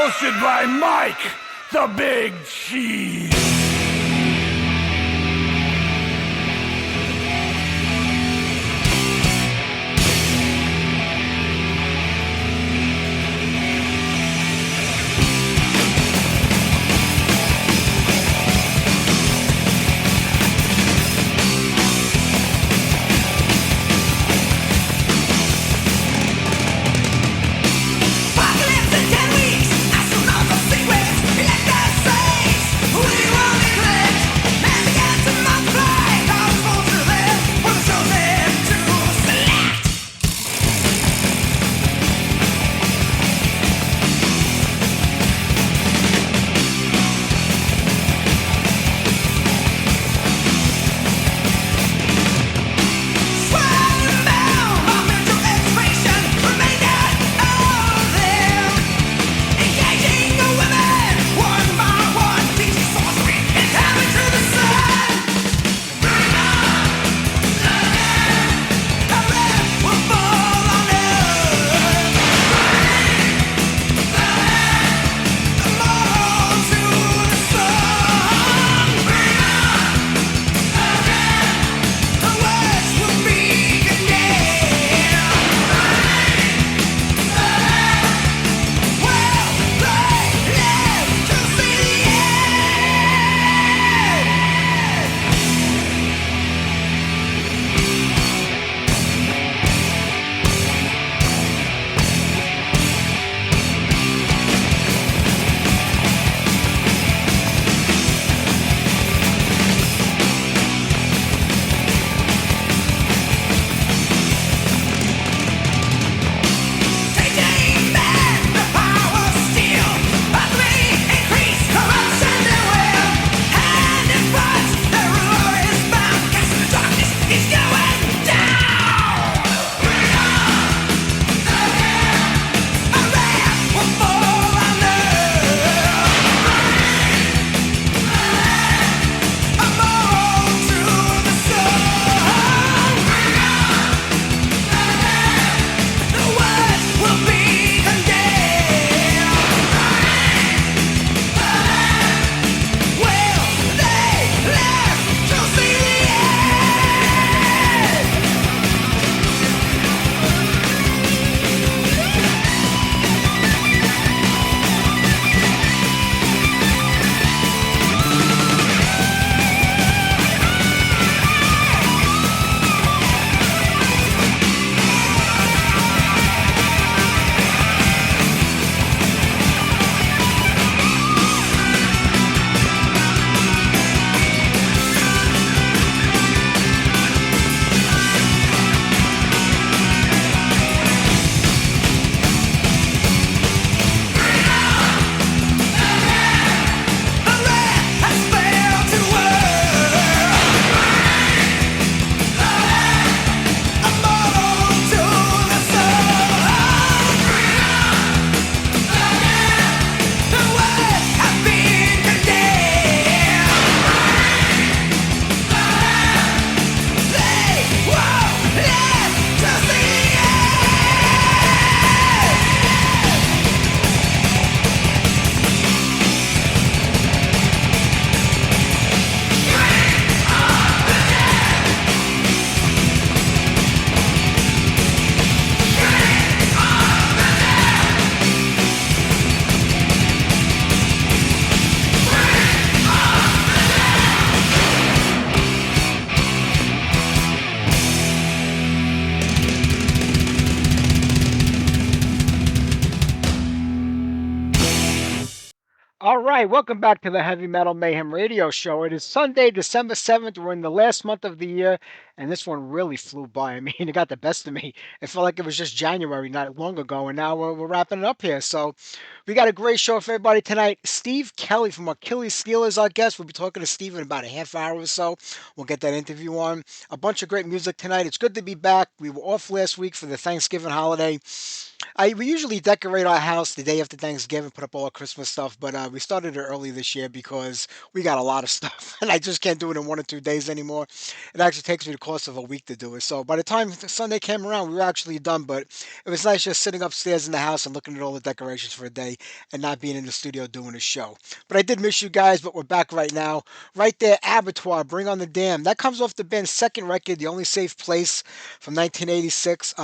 Hosted by Mike, the Big Cheese. All right, welcome back to the Heavy Metal Mayhem Radio Show. It is Sunday, December 7th. We're in the last month of the year, and this one really flew by. I mean, it got the best of me. It felt like it was just January not long ago, and now we're wrapping it up here. So, we got a great show for everybody tonight. Steve Kelley from Achilles Steel is our guest. We'll be talking to Steve in about a half hour or so. We'll get that interview on. A bunch of great music tonight. It's good to be back. We were off last week for the Thanksgiving holiday. We usually decorate our house the day after Thanksgiving, put up all our Christmas stuff, but we started it early this year because we got a lot of stuff, and I just can't do it in 1 or 2 days anymore. It actually takes me the course of a week to do it. So by the time Sunday came around, we were actually done. But it was nice just sitting upstairs in the house and looking at all the decorations for a day, and not being in the studio doing a show. But I did miss you guys. But we're back right now. Right there, Abattoir, Bring on the Dam. That comes off the band's second record, The Only Safe Place, from 1986.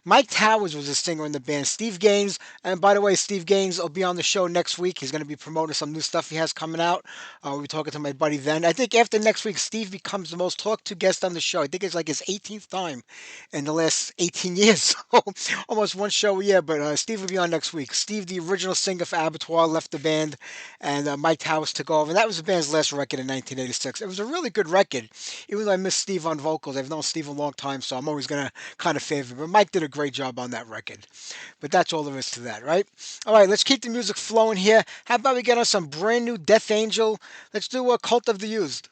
Mike Towers was a singer in the band. Steve Gaines, and by the way, Steve Gaines will be on the show next week. He's going to be promoting some new stuff he has coming out. We'll be talking to my buddy then. I think after next week, Steve becomes the most talked to guest on the show. I think it's like his 18th time in the last 18 years. So almost one show a year. But Steve will be on next week. Steve, the original singer for Abattoir, left the band, and Mike Towers took over. And that was the band's last record in 1986. It was a really good record, even though I miss Steve on vocals. I've known Steve a long time, so I'm always going to kind of favor him. But Mike did a great job on that record. But that's all there is to that, right? All right, let's keep the music flowing here. How about we get on some brand new Death Angel? Let's do a Cult of the Used.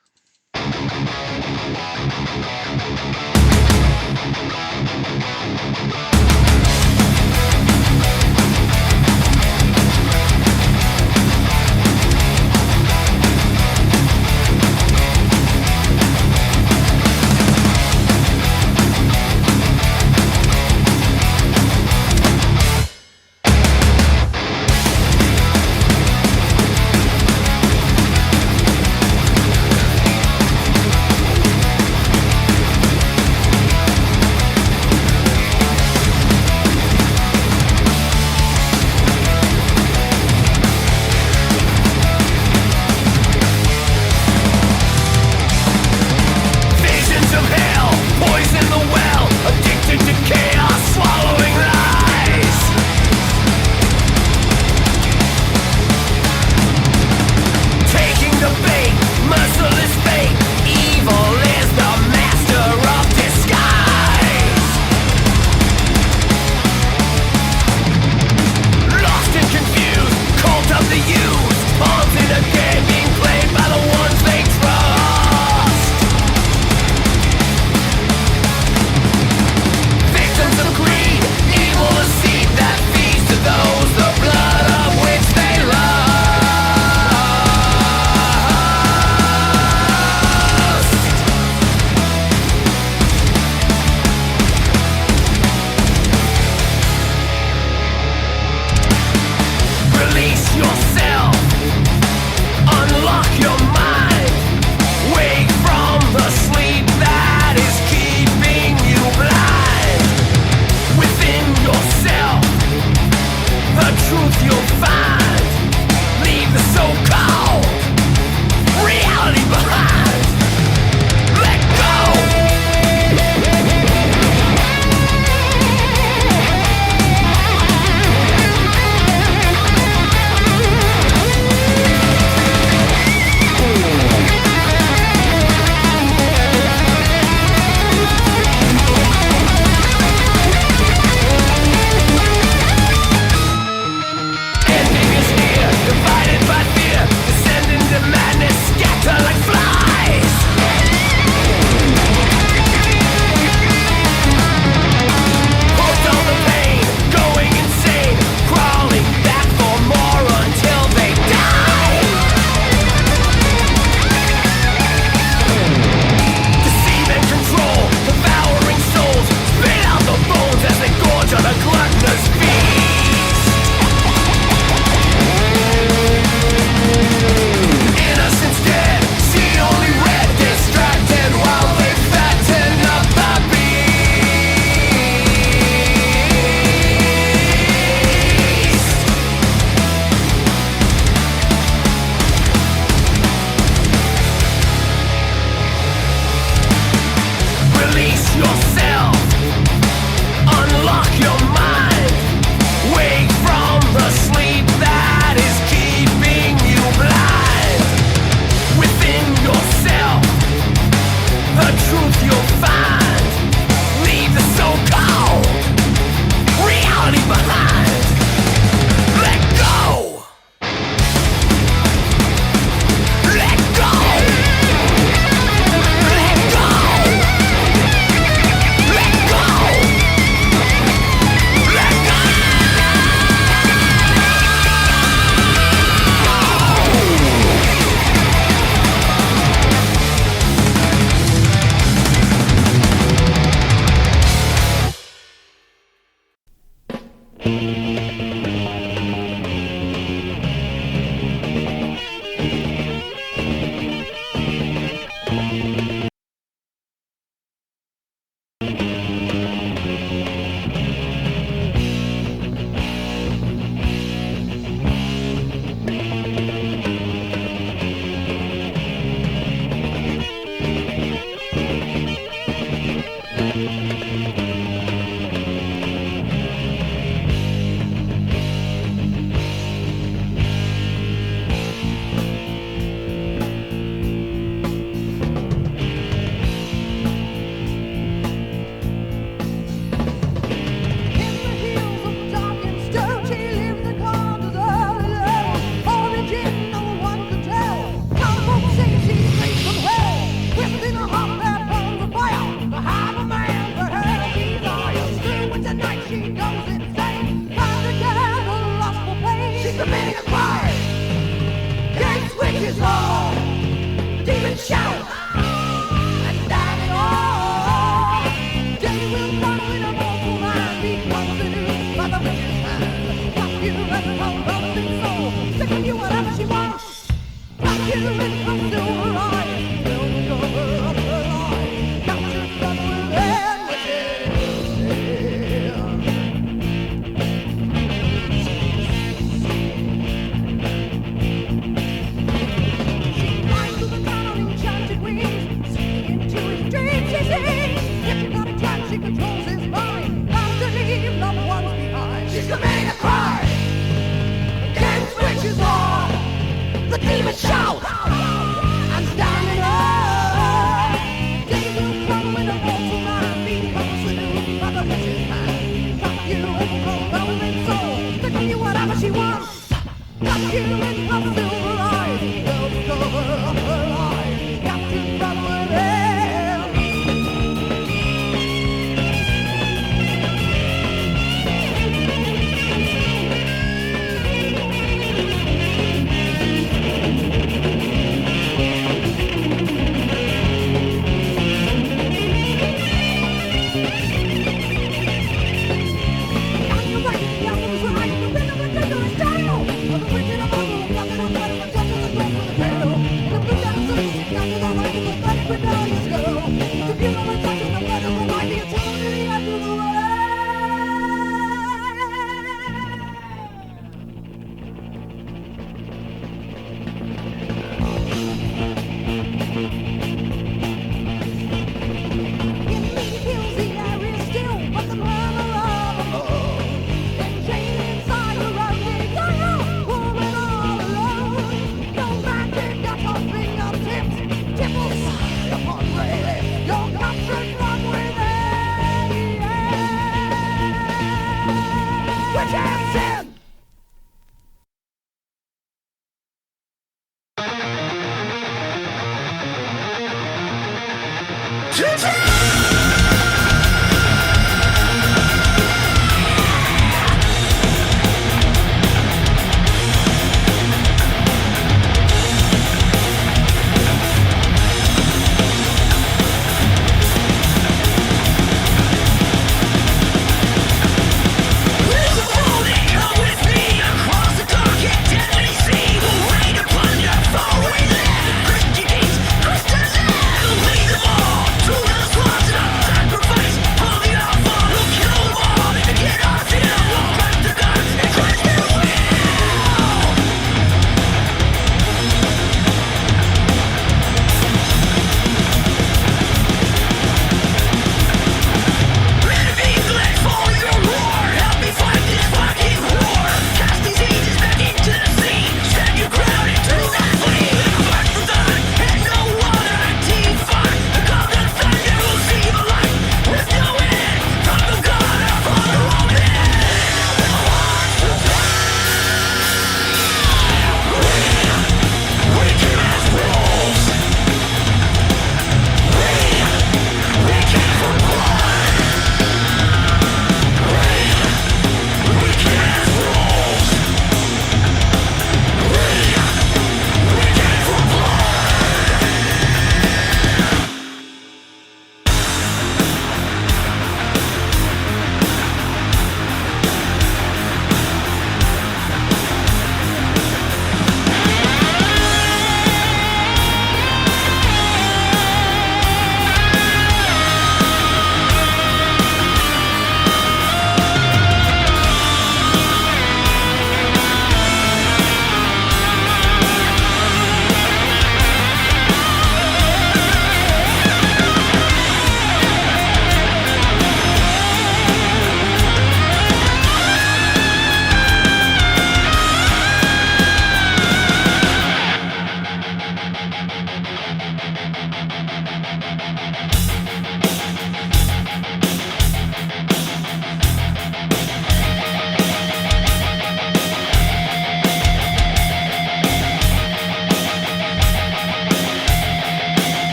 Crystal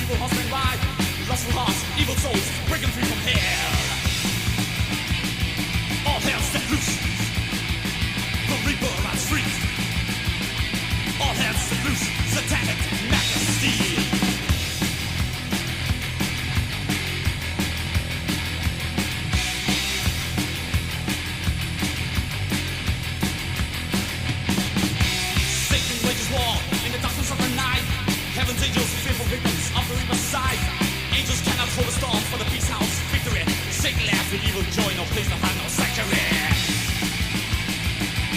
evil husband by lustful hearts, evil souls, breaking free from hell. All hell set loose. The reaper runs free. All hell set loose. Satanic majesty. Satan wages war in the darkness of the night. Heaven's angels, fearful victims of the reaper's side. Angels cannot hold a storm for the peace house victory. Satan laughs with evil joy, no place to find no sanctuary.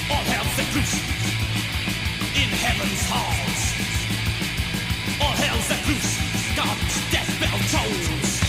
All hell set loose in heaven's halls. All hell set loose, God's death bell tolls.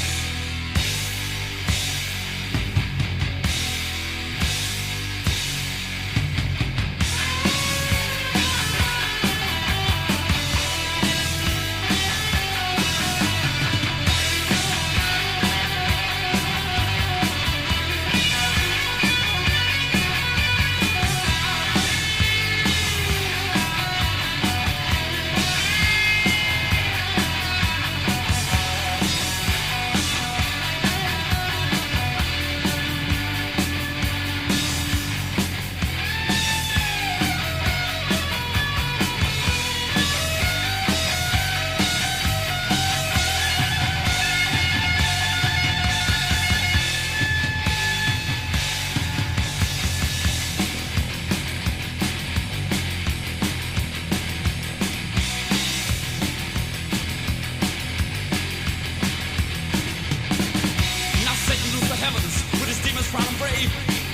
Now Satan loose the heavens with his demons proud and brave.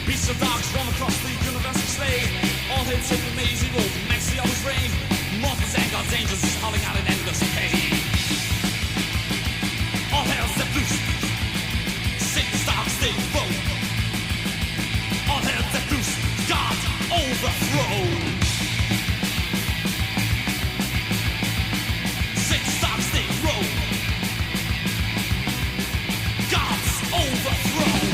Beasts of dogs roam across the universe to slay. All hail Satan, may his evil next the always reign. Mortals and God's angels howling out in endless pain. All hail set loose. Satan's dogs they roam. All hail set loose. God's overthrown. Satan's dogs they roam. God's overthrown.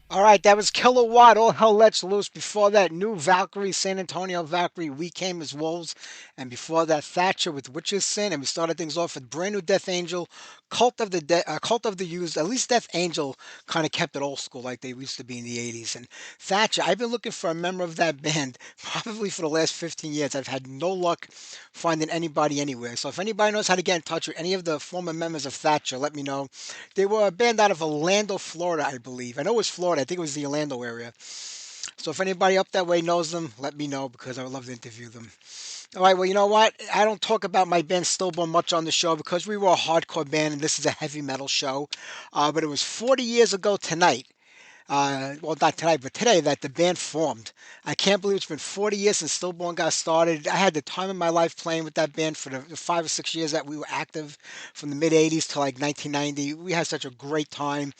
All right, that was Kilowatt. All hell lets loose. Before that, New Valkyrie, San Antonio Valkyrie, We Came as Wolves. And before that, Thatcher with Witch's Sin. And we started things off with brand new Death Angel, Cult of the Used. At least Death Angel kind of kept it old school like they used to be in the 80s. And Thatcher, I've been looking for a member of that band probably for the last 15 years. I've had no luck finding anybody anywhere. So if anybody knows how to get in touch with any of the former members of Thatcher, let me know. They were a band out of Orlando, Florida, I believe. I know it was Florida. I think it was the Orlando area. So if anybody up that way knows them, let me know because I would love to interview them. All right, well, you know what? I don't talk about my band Stillborn much on the show because we were a hardcore band and this is a heavy metal show. But it was 40 years ago tonight. Well, not tonight, but today that the band formed. I can't believe it's been 40 years since Stillborn got started. I had the time of my life playing with that band for the 5 or 6 years that we were active from the mid 80s to like 1990. We had such a great time.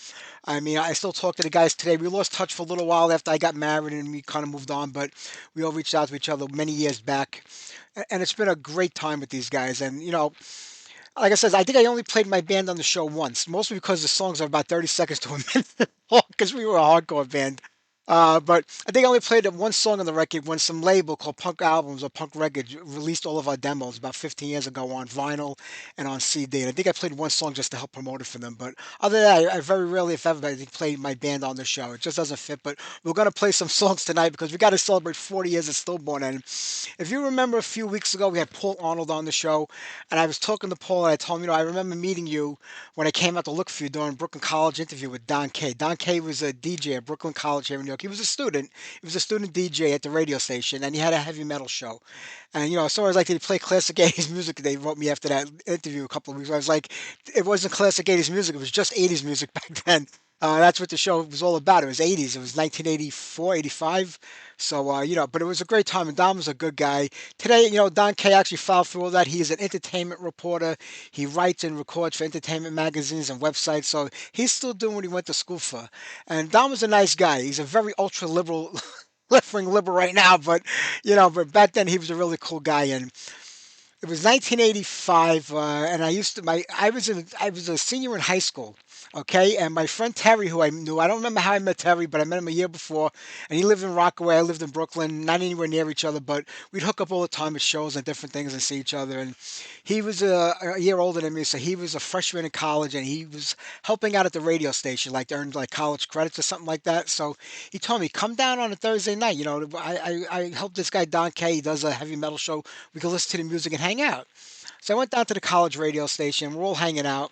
I mean, I still talk to the guys today. We lost touch for a little while after I got married and we kind of moved on, but we all reached out to each other many years back. And it's been a great time with these guys. And, like I said, I think I only played my band on the show once, mostly because the songs are about 30 seconds to a minute long because we were a hardcore band. But I think I only played one song on the record when some label called Punk Albums or Punk Records released all of our demos about 15 years ago on vinyl and on CD. And I think I played one song just to help promote it for them. But other than that, I very rarely, if ever, I think played my band on the show. It just doesn't fit. But we're going to play some songs tonight because we got to celebrate 40 years of Stillborn. And if you remember a few weeks ago, we had Paul Arnold on the show. And I was talking to Paul and I told him, I remember meeting you when I came out to look for you during Brooklyn College interview with Don Kay. Don Kay was a DJ at Brooklyn College here in New York. He was a student. He was a student DJ at the radio station, and he had a heavy metal show. And as soon as like they play classic 80s music, they wrote me after that interview a couple of weeks. I was like, it wasn't classic 80s music; it was just 80s music back then. That's what the show was all about. It was 80s. It was 1984, 85. So, but it was a great time. And Don was a good guy. Today, Don Kay actually filed through all that. He is an entertainment reporter. He writes and records for entertainment magazines and websites. So he's still doing what he went to school for. And Don was a nice guy. He's a very ultra liberal, left-wing liberal right now. But back then he was a really cool guy. And it was 1985, and I was a senior in high school. Okay, and my friend Terry, who I knew, I don't remember how I met Terry, but I met him a year before, and he lived in Rockaway. I lived in Brooklyn, not anywhere near each other, but we'd hook up all the time at shows and different things and see each other. And he was a year older than me, so he was a freshman in college, and he was helping out at the radio station, like to earn like college credits or something like that. So he told me, come down on a Thursday night. I help this guy Don Kay. He does a heavy metal show. We can listen to the music and hang out. So I went down to the college radio station. We're all hanging out.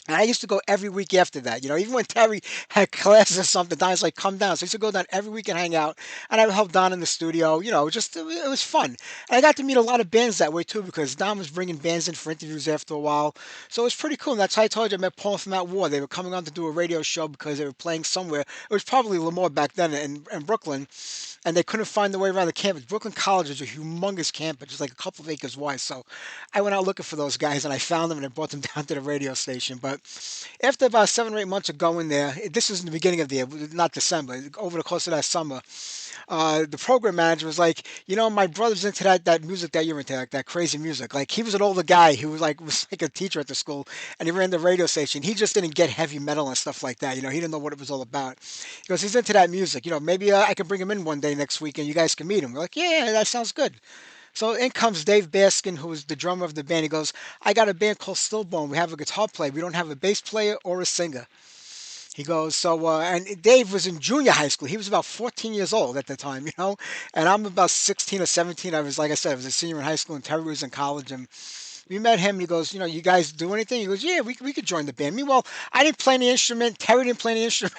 And I used to go every week after that. Even when Terry had classes or something, Don's like, come down. So I used to go down every week and hang out. And I would help Don in the studio. It was fun. And I got to meet a lot of bands that way too, because Don was bringing bands in for interviews after a while. So it was pretty cool. And that's how I told you I met Paul from Mount War. They were coming on to do a radio show because they were playing somewhere. It was probably Lemoore back then in Brooklyn, and they couldn't find their way around the campus. Brooklyn College is a humongous campus, just like a couple of acres wide. So I went out looking for those guys, and I found them, and I brought them down to the radio station. But after about 7 or 8 months of going there, this was in the beginning of the year, not December, over the course of that summer, the program manager was like, my brother's into that music that you're into, like that crazy music. Like he was an older guy who was like a teacher at the school, and he ran the radio station. He just didn't get heavy metal and stuff like that. He didn't know what it was all about. He goes, he's into that music. Maybe I can bring him in one day next week, and you guys can meet him. We're like, yeah, that sounds good. So in comes Dave Baskin, who was the drummer of the band. He goes, I got a band called Stillborn. We have a guitar player. We don't have a bass player or a singer. He goes, and Dave was in junior high school. He was about 14 years old at the time, and I'm about 16 or 17. I was, like I said, I was a senior in high school, and Terry was in college. And we met him, and he goes, you guys do anything? He goes, yeah, we could join the band. Meanwhile, I didn't play any instrument. Terry didn't play any instrument.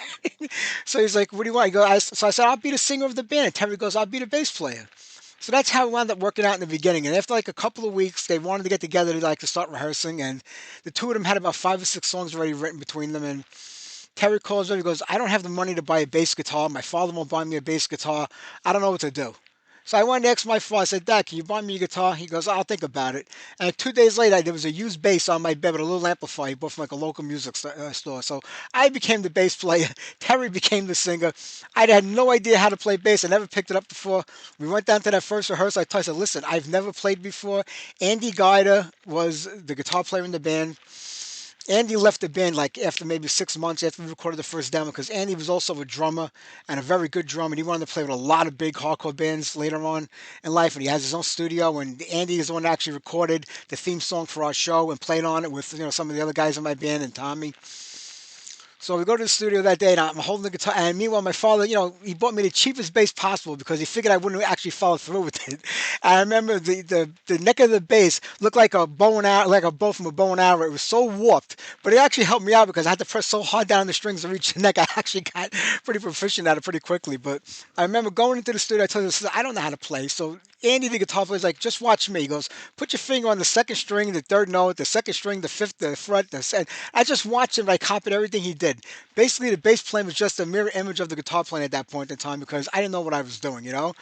So he's like, what do you want? So I said, I'll be the singer of the band. And Terry goes, I'll be the bass player. So that's how it wound up working out in the beginning. And after like a couple of weeks, they wanted to get together to start rehearsing. And the two of them had about 5 or 6 songs already written between them. And Terry calls me. He goes, I don't have the money to buy a bass guitar. My father won't buy me a bass guitar. I don't know what to do. So I went to ask my father. I said, Dad, can you buy me a guitar? He goes, I'll think about it. And like 2 days later, there was a used bass on my bed with a little amplifier he bought from like a local music store. So I became the bass player. Terry became the singer. I had no idea how to play bass. I never picked it up before. We went down to that first rehearsal. I said, listen, I've never played before. Andy Guida was the guitar player in the band. Andy left the band like after maybe 6 months after we recorded the first demo, because Andy was also a drummer and a very good drummer. And he wanted to play with a lot of big hardcore bands later on in life. And he has his own studio. And Andy is the one that actually recorded the theme song for our show and played on it with some of the other guys in my band and Tommy. So we go to the studio that day, and I'm holding the guitar. And meanwhile, my father, he bought me the cheapest bass possible because he figured I wouldn't actually follow through with it. I remember the neck of the bass looked like a bow and arrow, like a bow from a bow and arrow. It was so warped, but it actually helped me out because I had to press so hard down the strings to reach the neck. I actually got pretty proficient at it pretty quickly. But I remember going into the studio. I told him, I don't know how to play. So Andy, the guitar player, is like, just watch me. He goes, put your finger on the second string, the third note, the second string, the fifth, the fret. And I just watched him. I copied everything he did. Basically, the bass playing was just a mirror image of the guitar playing at that point in time because I didn't know what I was doing. And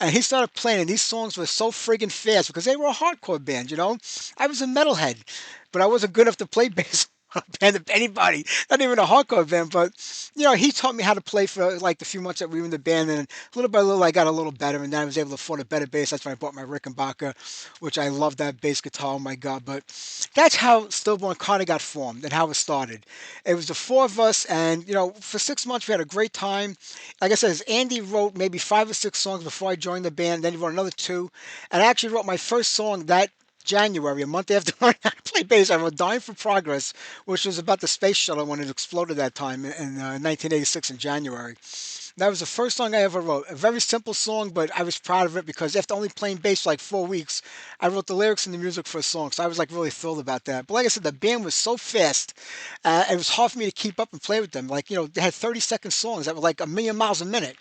he started playing, and these songs were so friggin' fast because they were a hardcore band. I was a metalhead, but I wasn't good enough to play bass band of anybody, not even a hardcore band. But he taught me how to play for like the few months that we were in the band, and little by little I got a little better, and then I was able to afford a better bass. That's when I bought my Rickenbacker, which I love that bass guitar. Oh my god! But that's how Stillborn kind of got formed and how it started. It was the four of us, and for 6 months we had a great time. Like I said, Andy wrote maybe 5 or 6 songs before I joined the band. Then he wrote another two, and I actually wrote my first song that January, a month after learning how to play bass. I wrote "Dying for Progress," which was about the space shuttle when it exploded that time in 1986 in January. That was the first song I ever wrote. A very simple song, but I was proud of it because after only playing bass for like 4 weeks, I wrote the lyrics and the music for a song. So I was like really thrilled about that. But like I said, the band was so fast, it was hard for me to keep up and play with them. Like, they had 30-second songs that were like a million miles a minute.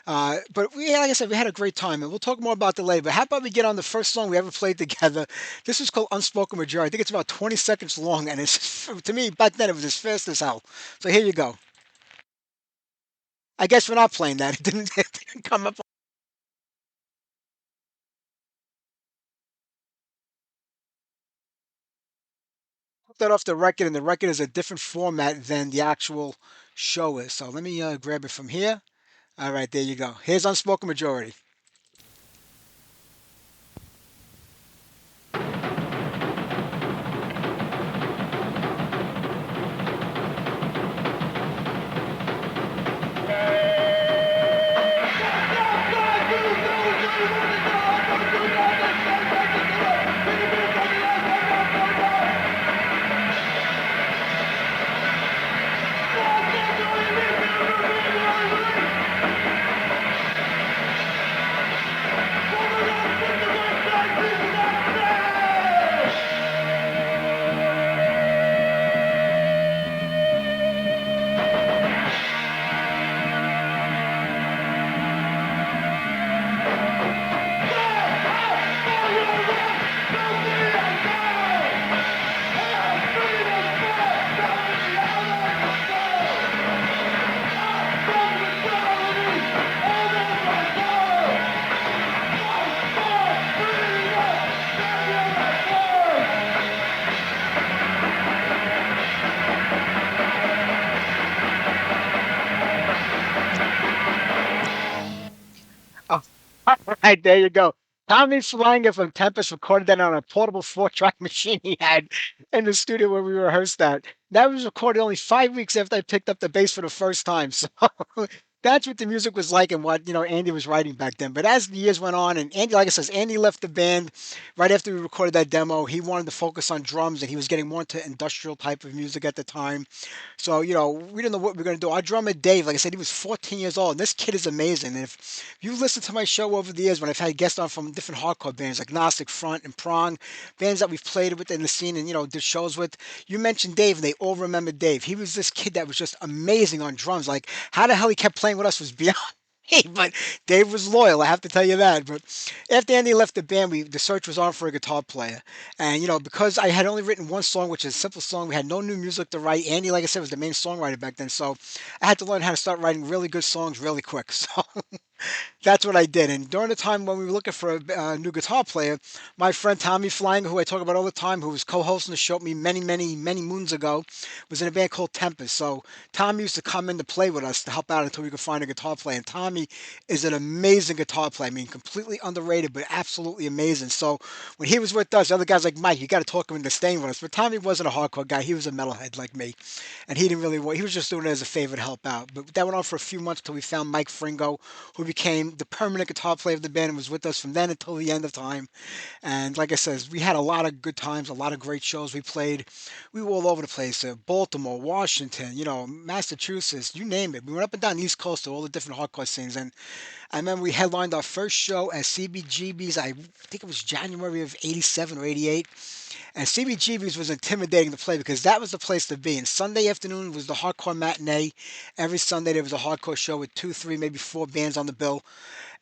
But like I said, we had a great time, and we'll talk more about that later. But how about we get on the first song we ever played together? This is called "Unspoken Majority." I think it's about 20 seconds long, and it's to me back then it was as fast as hell. So here you go. I guess we're not playing that. It didn't come up. Took that off the record, and the record is a different format than the actual show is. So let me grab it from here. All right, there you go. Here's "Unspoken Majority." Oh, all right, there you go. Tommy Flanagan from Tempest recorded that on a portable four-track machine he had in the studio where we rehearsed that. That was recorded only 5 weeks after I picked up the bass for the first time. So that's what the music was like and what Andy was writing back then. But as the years went on, and Andy, like I says, Andy left the band right after we recorded that demo. He wanted to focus on drums, and he was getting more into industrial type of music at the time. So, we didn't know what we were going to do. Our drummer, Dave, like I said, he was 14 years old. And this kid is amazing. And if you listen to my show over the years when I've had guests on from different hardcore bands like Gnostic Front and Prong, bands that we've played with in the scene and, did shows with, you mentioned Dave, and they all remember Dave. He was this kid that was just amazing on drums. Like, how the hell he kept playing with us was beyond me, but Dave was loyal, I have to tell you that. But after Andy left the band, the search was on for a guitar player. And because I had only written one song, which is a simple song, we had no new music to write. Andy, like I said, was the main songwriter back then, so I had to learn how to start writing really good songs really quick. So that's what I did. And during the time when we were looking for a new guitar player, my friend Tommy Flying, who I talk about all the time, who was co-hosting the show with me many, many, many moons ago, was in a band called Tempest. So Tommy used to come in to play with us to help out until we could find a guitar player. And Tommy is an amazing guitar player. I mean, completely underrated, but absolutely amazing. So when he was with us, the other guys like Mike, you got to talk him into staying with us. But Tommy wasn't a hardcore guy; he was a metalhead like me, and he didn't really want. He was just doing it as a favor to help out. But that went on for a few months until we found Mike Fringo, who became the permanent guitar player of the band and was with us from then until the end of time. And like I said, we had a lot of good times, a lot of great shows we played. We were all over the place, Baltimore, Washington, Massachusetts, you name it. We went up and down the East Coast to all the different hardcore scenes. And I remember we headlined our first show at CBGB's, I think it was January of 87 or 88. And CBGB's was intimidating to play because that was the place to be. And Sunday afternoon was the hardcore matinee. Every Sunday there was a hardcore show with two, three, maybe four bands on the bill.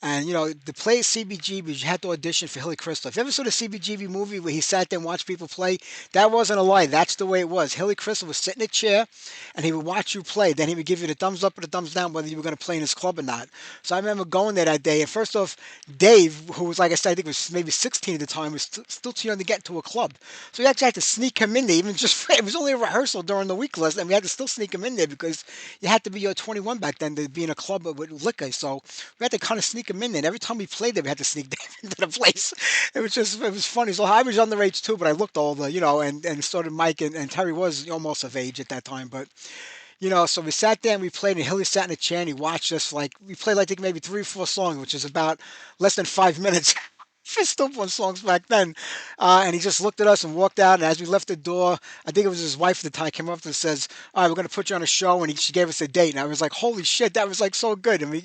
And to play at CBGB, you had to audition for Hilly Crystal. If you ever saw the CBGB movie where he sat there and watched people play, that wasn't a lie. That's the way it was. Hilly Crystal would sit in a chair and he would watch you play. Then he would give you the thumbs up or the thumbs down whether you were going to play in his club or not. So I remember going there that day. And first off, Dave, who was, like I said, I think was maybe 16 at the time, was still too young to get into a club. So we actually had to sneak him in there, even just, it was only a rehearsal during the week list, and we had to still sneak him in there because you had to be 21 back then to be in a club with liquor. So we had to kind of sneak him in there. And every time we played there, we had to sneak Dave into the place. It was funny. So I was underage too, but I looked older, and so did Mike, and Terry was almost of age at that time. But so we sat there and we played, and Hilly sat in a chair and he watched us. Like, we played, like, I think maybe three or four songs, which is about less than 5 minutes. For still one songs back then. And he just looked at us and walked out. And as we left the door, I think it was his wife at the time, came up to us and says, "All right, we're going to put you on a show." And she gave us a date. And I was like, holy shit, that was like so good. And we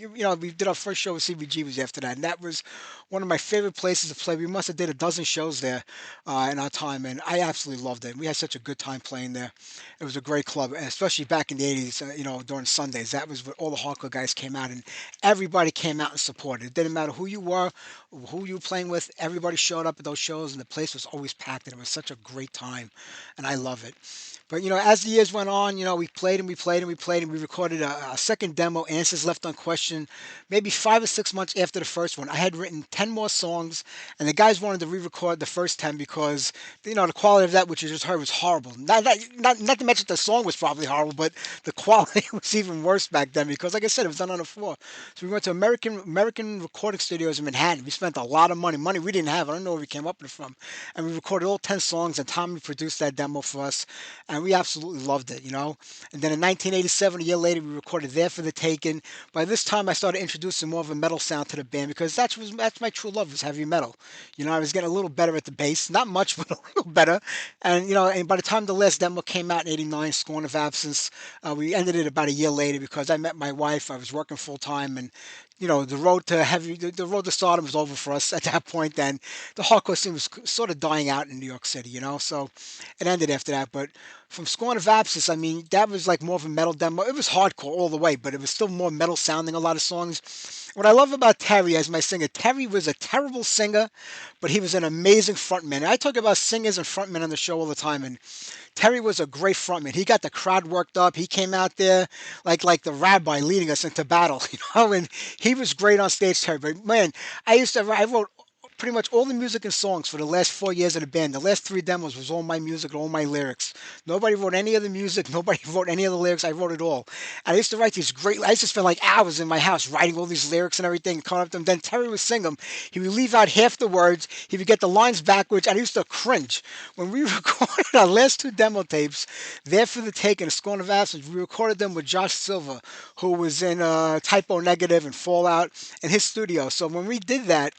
did our first show with CBGBs after that. And that was one of my favorite places to play. We must have did a dozen shows there in our time. And I absolutely loved it. We had such a good time playing there. It was a great club, especially back in the 80s, during Sundays. That was where all the hardcore guys came out, and everybody came out and supported. It didn't matter who you were, who you were playing with, everybody showed up at those shows, and the place was always packed, and it was such a great time, and I love it. But as the years went on, we played and we played and we played and we recorded a second demo, Answers Left Unquestioned, maybe 5 or 6 months after the first one. I had written 10 more songs, and the guys wanted to re-record the first 10 because the quality of that, which you just heard, was horrible. Not to mention the song was probably horrible, but the quality was even worse back then because, like I said, it was done on the floor. So we went to American recording studios in Manhattan. We spent a lot of money we didn't have. I don't know where we came up with it from, and we recorded all 10 songs. And Tommy produced that demo for us, and we absolutely loved it. And then in 1987, a year later, we recorded There for the Taking. By this time, I started introducing more of a metal sound to the band because that's my true love, was heavy metal. I was getting a little better at the bass, not much, but a little better. And and by the time the last demo came out in '89, Scorn of Absence, we ended it about a year later because I met my wife. I was working full time, and the road to stardom was over for us at that point. Then the hardcore scene was sort of dying out in New York City, so it ended after that. But from Scorn of Absence, I mean, that was like more of a metal demo. It was hardcore all the way, but it was still more metal sounding, a lot of songs. What I love about Terry as my singer, Terry was a terrible singer, but he was an amazing frontman. And I talk about singers and frontmen on the show all the time, and Terry was a great frontman. He got the crowd worked up. He came out there like the rabbi leading us into battle, and he was great on stage, Terry. But man, I wrote pretty much all the music and songs for the last 4 years of the band. The last three demos was all my music, all my lyrics. Nobody wrote any of the music. Nobody wrote any of the lyrics. I wrote it all. And I used to write these great. I used to spend like hours in my house writing all these lyrics and everything, coming up to them. Then Terry would sing them. He would leave out half the words. He would get the lines backwards, and I used to cringe when we recorded our last two demo tapes. There for the Take and A Scorn of Absence. We recorded them with Josh Silva, who was in Typo Negative and Fallout in his studio. So when we did that,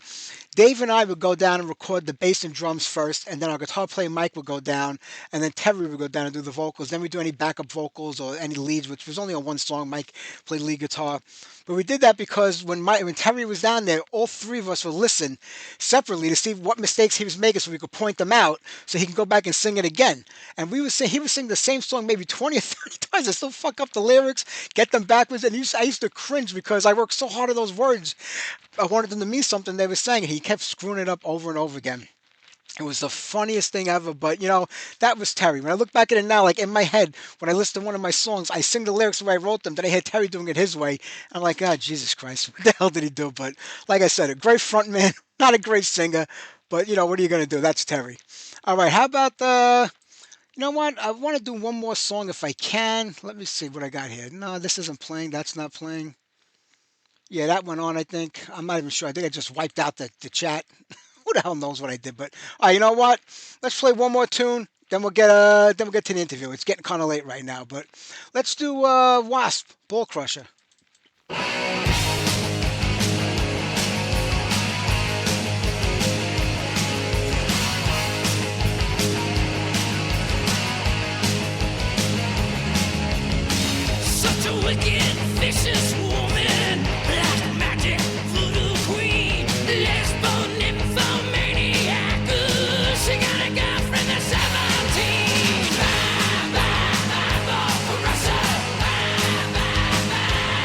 Dave and I would go down and record the bass and drums first, and then our guitar player Mike would go down, and then Terry would go down and do the vocals. Then we'd do any backup vocals or any leads, which was only on one song. Mike played lead guitar. But we did that because when Terry was down there, all three of us would listen separately to see what mistakes he was making so we could point them out so he can go back and sing it again. And he would sing the same song maybe 20 or 30 times. I still fuck up the lyrics, get them backwards, and I used to cringe because I worked so hard on those words. I wanted them to mean something they were saying, and he kept screwing it up over and over again. It was the funniest thing ever, but that was Terry. When I look back at it now, like in my head, when I listen to one of my songs, I sing the lyrics the way I wrote them, then I hear Terry doing it his way. I'm like, God, Jesus Christ, what the hell did he do? But like I said, a great front man, not a great singer, but what are you going to do? That's Terry. All right, how about you know what? I want to do one more song if I can. Let me see what I got here. No, this isn't playing. That's not playing. Yeah, that went on, I think. I'm not even sure. I think I just wiped out the chat. Who the hell knows what I did? But you know what? Let's play one more tune. Then we'll get to the interview. It's getting kind of late right now, but let's do Wasp, Ball Crusher. Such a wicked, vicious woman, black magic, voodoo queen, lesbo nymphomaniac. Ooh, she got a girlfriend that's 17. Bye, bye, bye, ball crusher. Bye, bye, bye.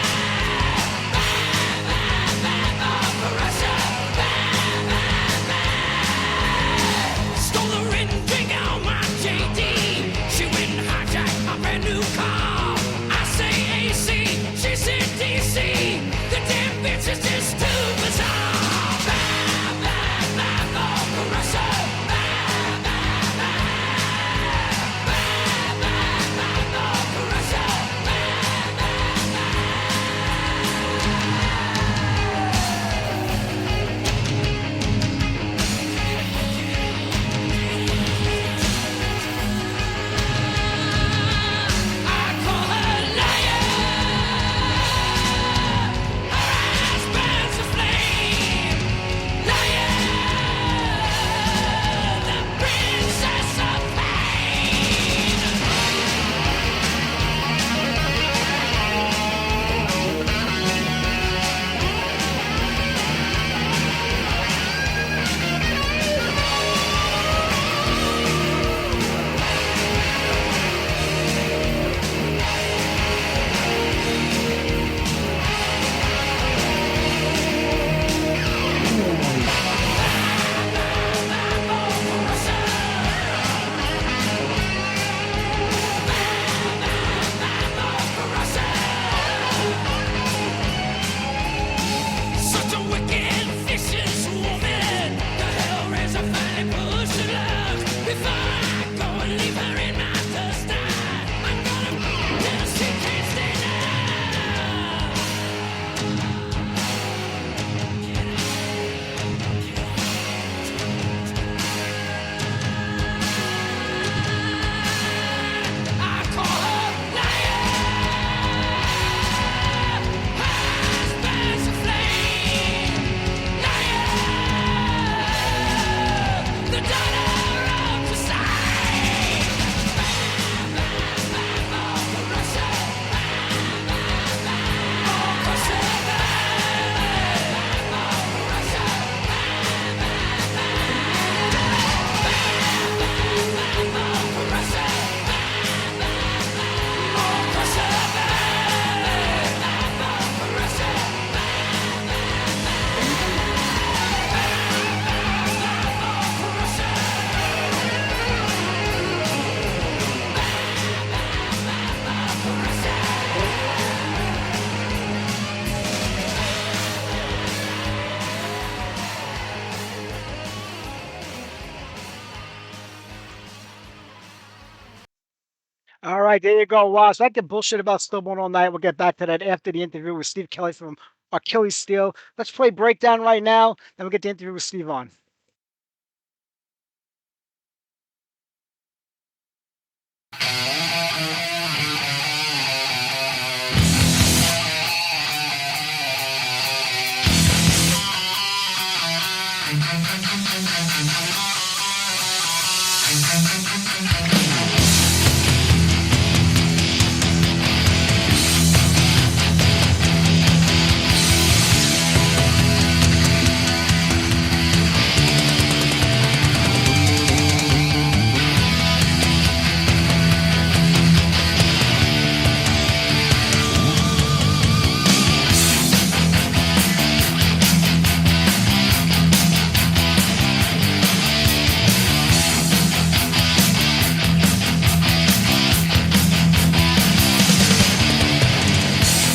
All right, there you go. Wow, so I can bullshit about Stillborn all night. We'll get back to that after the interview with Steve Kelley from Achilles Steel. Let's play Breakdown right now, then we'll get the interview with Steve on.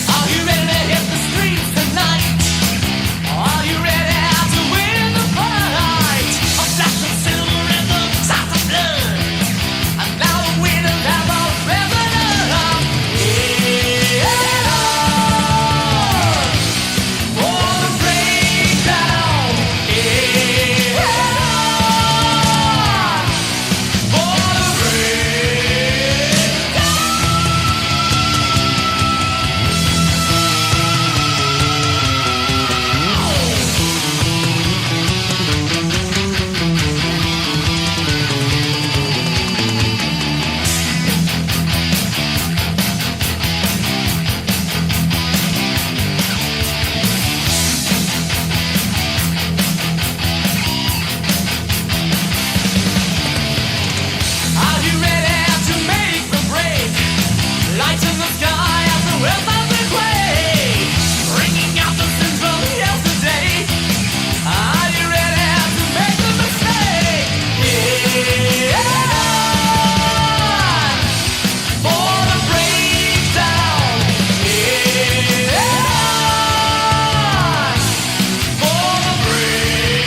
Are you ready to hit the streets tonight? Are you ready to win the fight? A flash of silver and the shot of blood. And now the winners have all risen up. Head on for the breakdown. Head on for the breakdown. Are you ready to make the break? Lights in the sky as the wheels of the quake, bringing out the sins from yesterday. Are you ready to make the mistake? Head on for the breakdown. Head on for the breakdown.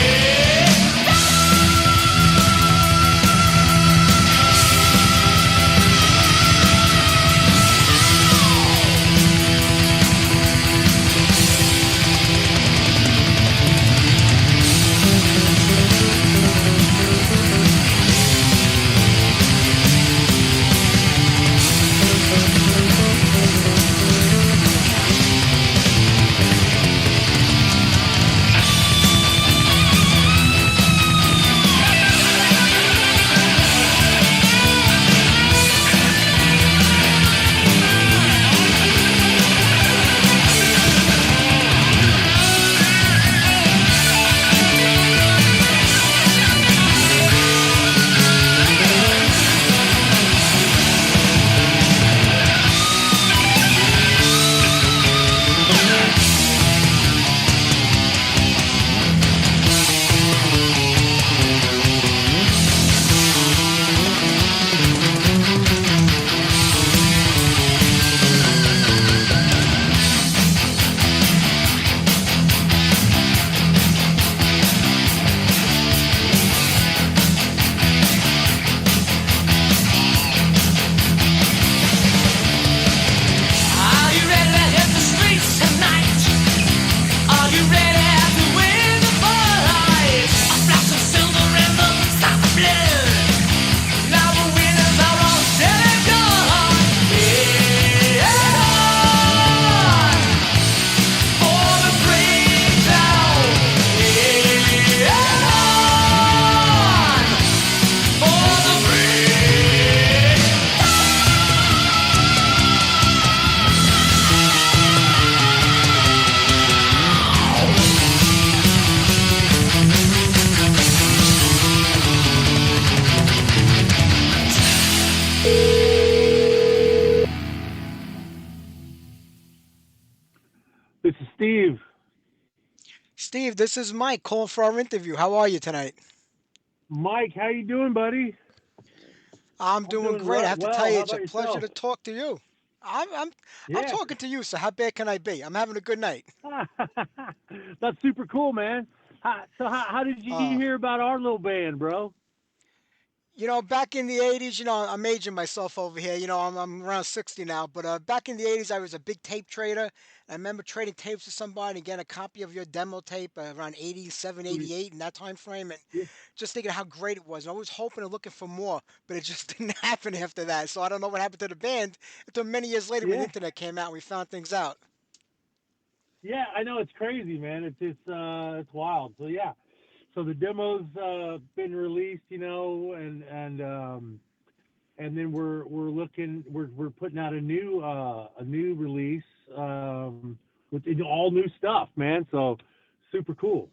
Are you ready to hit the streets tonight? Are you ready to win the fight? A flash of silver and the start of blood. Now the winners are all dead and gone. Head on for the breakdown. Head on for the breakdown. This is Steve. Steve, this is Mike calling for our interview. How are you tonight? Mike, how you doing, buddy? I'm I'm doing doing great. I have to tell well. you, How it's a about pleasure yourself? to talk to you. I'm Yeah. talking to you, so how bad can I be? I'm having a good night. That's super cool, man. So how did you Uh, hear about our little band, bro? Back in the 80s, I'm aging myself over here. I'm around 60 now, but back in the 80s, I was a big tape trader. I remember trading tapes with somebody and getting a copy of your demo tape around 87, Sweet. 88 in that time frame, and Yeah, just thinking how great it was. And I was hoping and looking for more, but it just didn't happen after that. So I don't know what happened to the band until many years later when the yeah, internet came out and we found things out. yeah. I know it's crazy, man. It's wild. So yeah, so the demo's been released, and then we're looking we're putting out a new release with all new stuff, man. So super cool.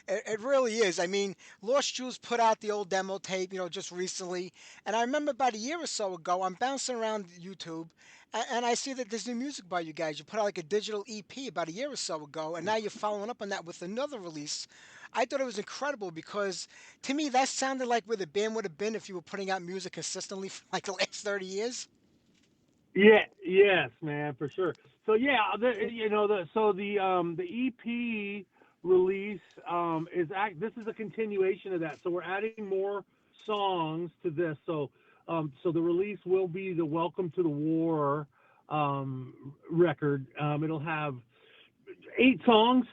It really is. I mean, Lost Jewels put out the old demo tape, just recently. And I remember about a year or so ago, I'm bouncing around YouTube and I see that there's new music by you guys. You put out like a digital EP about a year or so ago, and now you're following up on that with another release. I thought it was incredible because to me, that sounded like where the band would have been if you were putting out music consistently for like the last 30 years. Yeah, yes, man, for sure. So yeah, the EP release this is a continuation of that. So we're adding more songs to this. So the release will be the Welcome to the War record. It'll have 8 songs,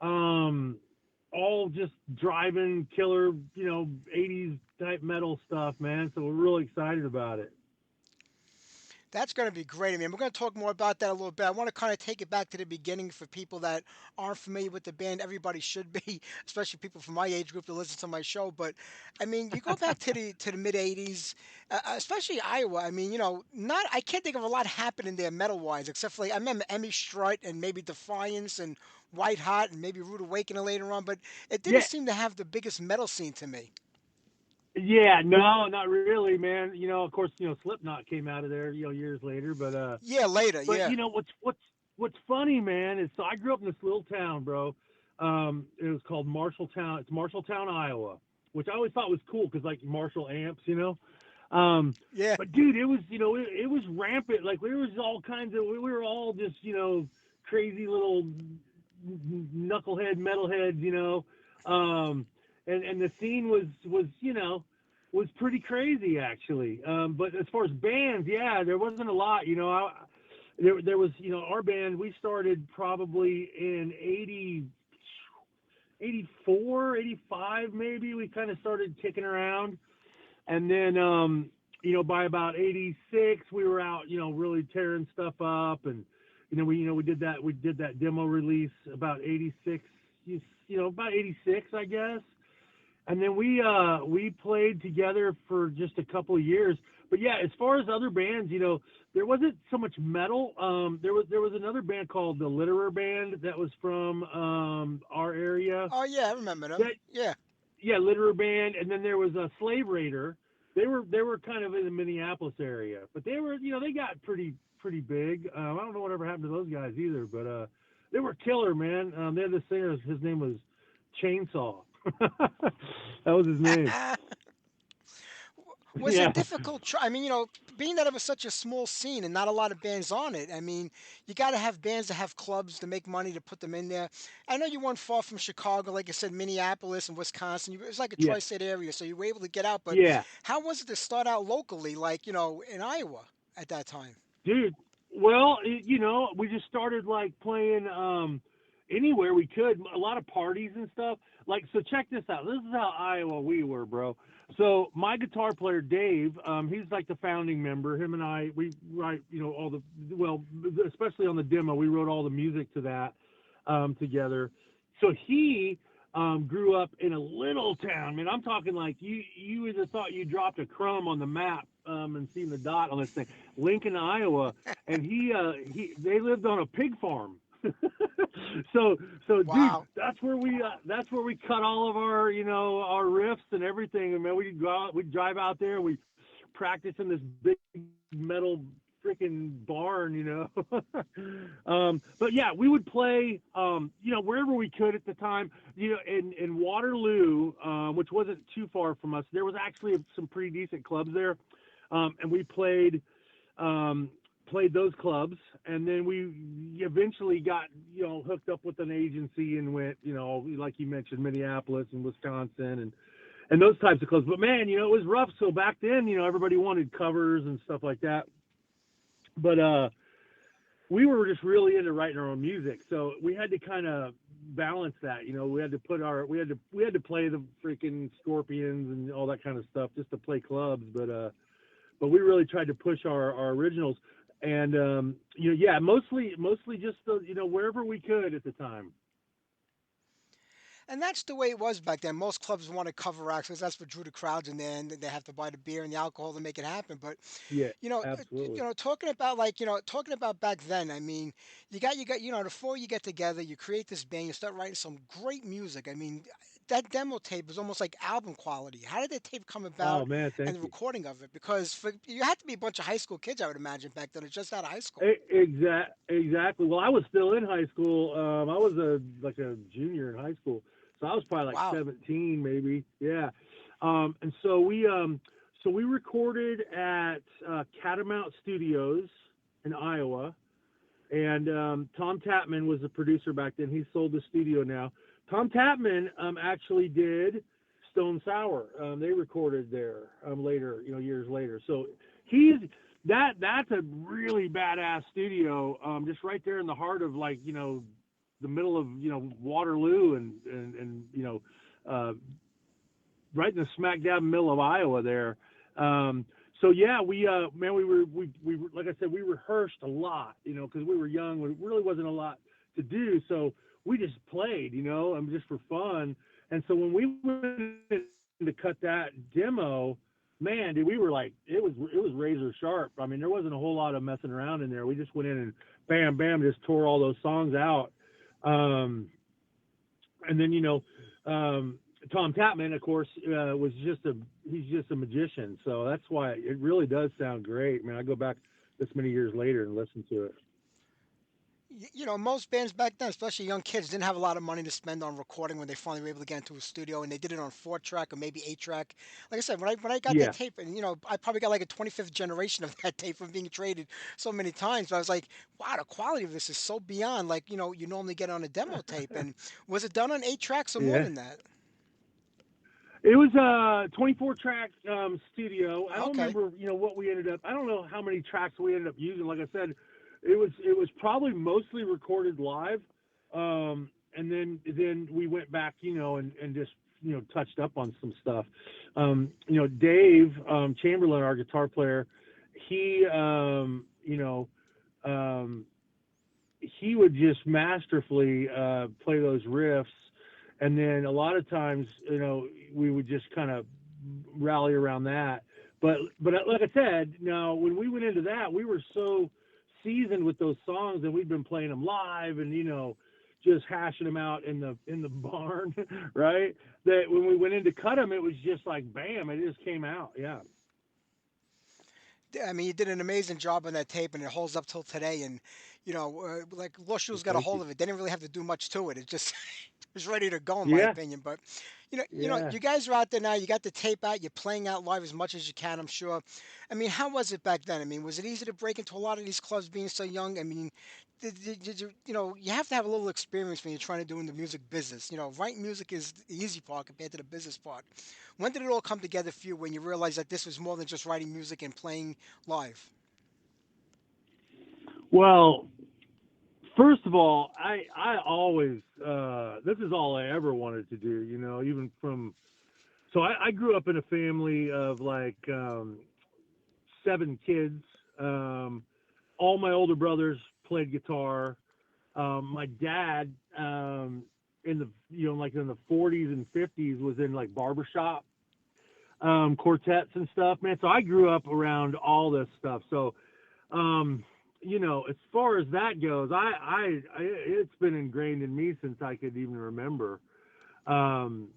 all just driving killer, 80s type metal stuff, man. So we're really excited about it. That's going to be great. I mean, we're going to talk more about that a little bit. I want to kind of take it back to the beginning for people that aren't familiar with the band. Everybody should be, especially people from my age group that listen to my show. But I mean, you go back to the mid '80s, especially Iowa. I mean, not I can't think of a lot happening there metal wise, except for like I remember Emmy Strut and maybe Defiance and White Hot and maybe Rude Awakening later on. But it didn't Yeah, seem to have the biggest metal scene to me. yeah, no, not really, man. Of course, Slipknot came out of there, years later, Yeah, later. but Yeah. what's funny, man, is so I grew up in this little town, bro. It was called Marshalltown. It's Marshalltown, Iowa, which I always thought was cool because like Marshall amps. Um, Yeah. but dude, it was, it was rampant. Like there was all kinds of, we were all just, crazy little knucklehead metalheads, and the scene was pretty crazy actually. But as far as bands, yeah, there wasn't a lot. There was our band. We started probably in 84, 85 maybe. We kind of started kicking around, and then by about 86 we were out really tearing stuff up, and we did that demo release about 86, about 86 I guess. And then we played together for just a couple of years. But yeah, as far as other bands, there wasn't so much metal. There was another band called the Litterer Band that was from our area. Oh yeah, I remember them. That Yeah. Yeah, Litterer Band, and then there was a Slave Raider. They were kind of in the Minneapolis area, but they got pretty big. I don't know whatever happened to those guys either, but they were killer, man. They had the singer. His name was Chainsaw. That was his name. Was it Yeah. difficult? I mean, being that it was such a small scene and not a lot of bands on it. I mean, you got to have bands that have clubs to make money to put them in there. I know you weren't far from Chicago, like I said, Minneapolis and Wisconsin. It was like a Yeah. tri-state area, so you were able to get out. But Yeah. how was it to start out locally, like in Iowa at that time? Dude, well, we just started like playing anywhere we could, a lot of parties and stuff. Like, so check this out. This is how Iowa we were, bro. So my guitar player Dave, he's like the founding member. Him and I, we write, especially on the demo, we wrote all the music to that together. So he grew up in a little town. Man, I'm talking like you either thought you dropped a crumb on the map and seen the dot on this thing, Lincoln, Iowa, and they lived on a pig farm. so dude, Wow. that's where we cut all of our our riffs and everything. And man, we'd go out, we'd drive out there, we practice in this big metal freaking barn. But yeah, we would play wherever we could at the time. In Waterloo, which wasn't too far from us, there was actually some pretty decent clubs there, and we played those clubs, and then we eventually got hooked up with an agency and went like you mentioned, Minneapolis and Wisconsin, and those types of clubs. But man, it was rough. So back then, everybody wanted covers and stuff like that. But we were just really into writing our own music, so we had to kind of balance that. We had to play the freaking Scorpions and all that kind of stuff just to play clubs. But we really tried to push our originals, and mostly just wherever we could at the time. And that's the way it was back then. Most clubs wanted cover acts because that's what drew the crowds in there, and they have to buy the beer and the alcohol to make it happen. But Yeah, you absolutely. know, talking about talking about back then. I mean, you got the four you get together, you create this band, you start writing some great music. I mean, that demo tape was almost like album quality. How did that tape come Oh about, man, and thank the you. recording of it? Because you had to be a bunch of high school kids, I would imagine, back then, or just out of high school. Exactly. Well, I was still in high school. I was like a junior in high school, so I was probably like Wow. 17, maybe. Yeah. And so we recorded at Catamount Studios in Iowa, and Tom Tapman was the producer back then. He sold the studio now. Tom Tapman actually did Stone Sour. They recorded there later, years later. So he's that's a really badass studio, just right there in the heart of the middle of Waterloo and right in the smack dab middle of Iowa there. So yeah, we like I said, we rehearsed a lot, because we were young. There really wasn't a lot to do, so we just played, just for fun. And so when we went to cut that demo, man, dude, we were like, it was razor sharp. I mean, there wasn't a whole lot of messing around in there. We just went in and bam, bam, just tore all those songs out. And then Tom Tapman, of course, he's just a magician. So that's why it really does sound great. Man, I go back this many years later and listen to it. Most bands back then, especially young kids, didn't have a lot of money to spend on recording when they finally were able to get into a studio, and they did it on 4 track or maybe 8 track. Like I said, when I got that Yeah. tape, and I probably got like a 25th generation of that tape from being traded so many times. But I was like, wow, the quality of this is so beyond like you normally get on a demo tape. And was it done on 8 tracks or more Yeah. than that? It was a 24 track studio. I don't Okay. remember, what we ended up. I don't know how many tracks we ended up using. Like I said, it was probably mostly recorded live, and then we went back, and just touched up on some stuff. Dave Chamberlain, our guitar player, he um, he would just masterfully play those riffs, and then a lot of times, we would just kind of rally around that. But like I said, now when we went into that, we were so seasoned with those songs, and we'd been playing them live, and just hashing them out in the barn, right? That when we went in to cut them, it was just like bam, it just came out. Yeah. I mean, you did an amazing job on that tape, and it holds up till today. And like Lost Shoes got a Thank hold you. of it. They didn't really have to do much to it. It just was ready to go, in my Yeah. opinion. But Yeah. you guys are out there now. You got the tape out. You're playing out live as much as you can, I'm sure. I mean, how was it back then? I mean, was it easy to break into a lot of these clubs being so young? I mean, did you you have to have a little experience when you're trying to do in the music business. Writing music is the easy part compared to the business part. When did it all come together for you when you realized that this was more than just writing music and playing live? Well, first of all, I always this is all I ever wanted to do. Even from so I grew up in a family of like 7 kids. Um, all my older brothers played guitar. My dad, in the like in the 40s and 50s, was in like barbershop quartets and stuff, man. So I grew up around all this stuff. So as far as that goes, it's been ingrained in me since I could even remember. Um,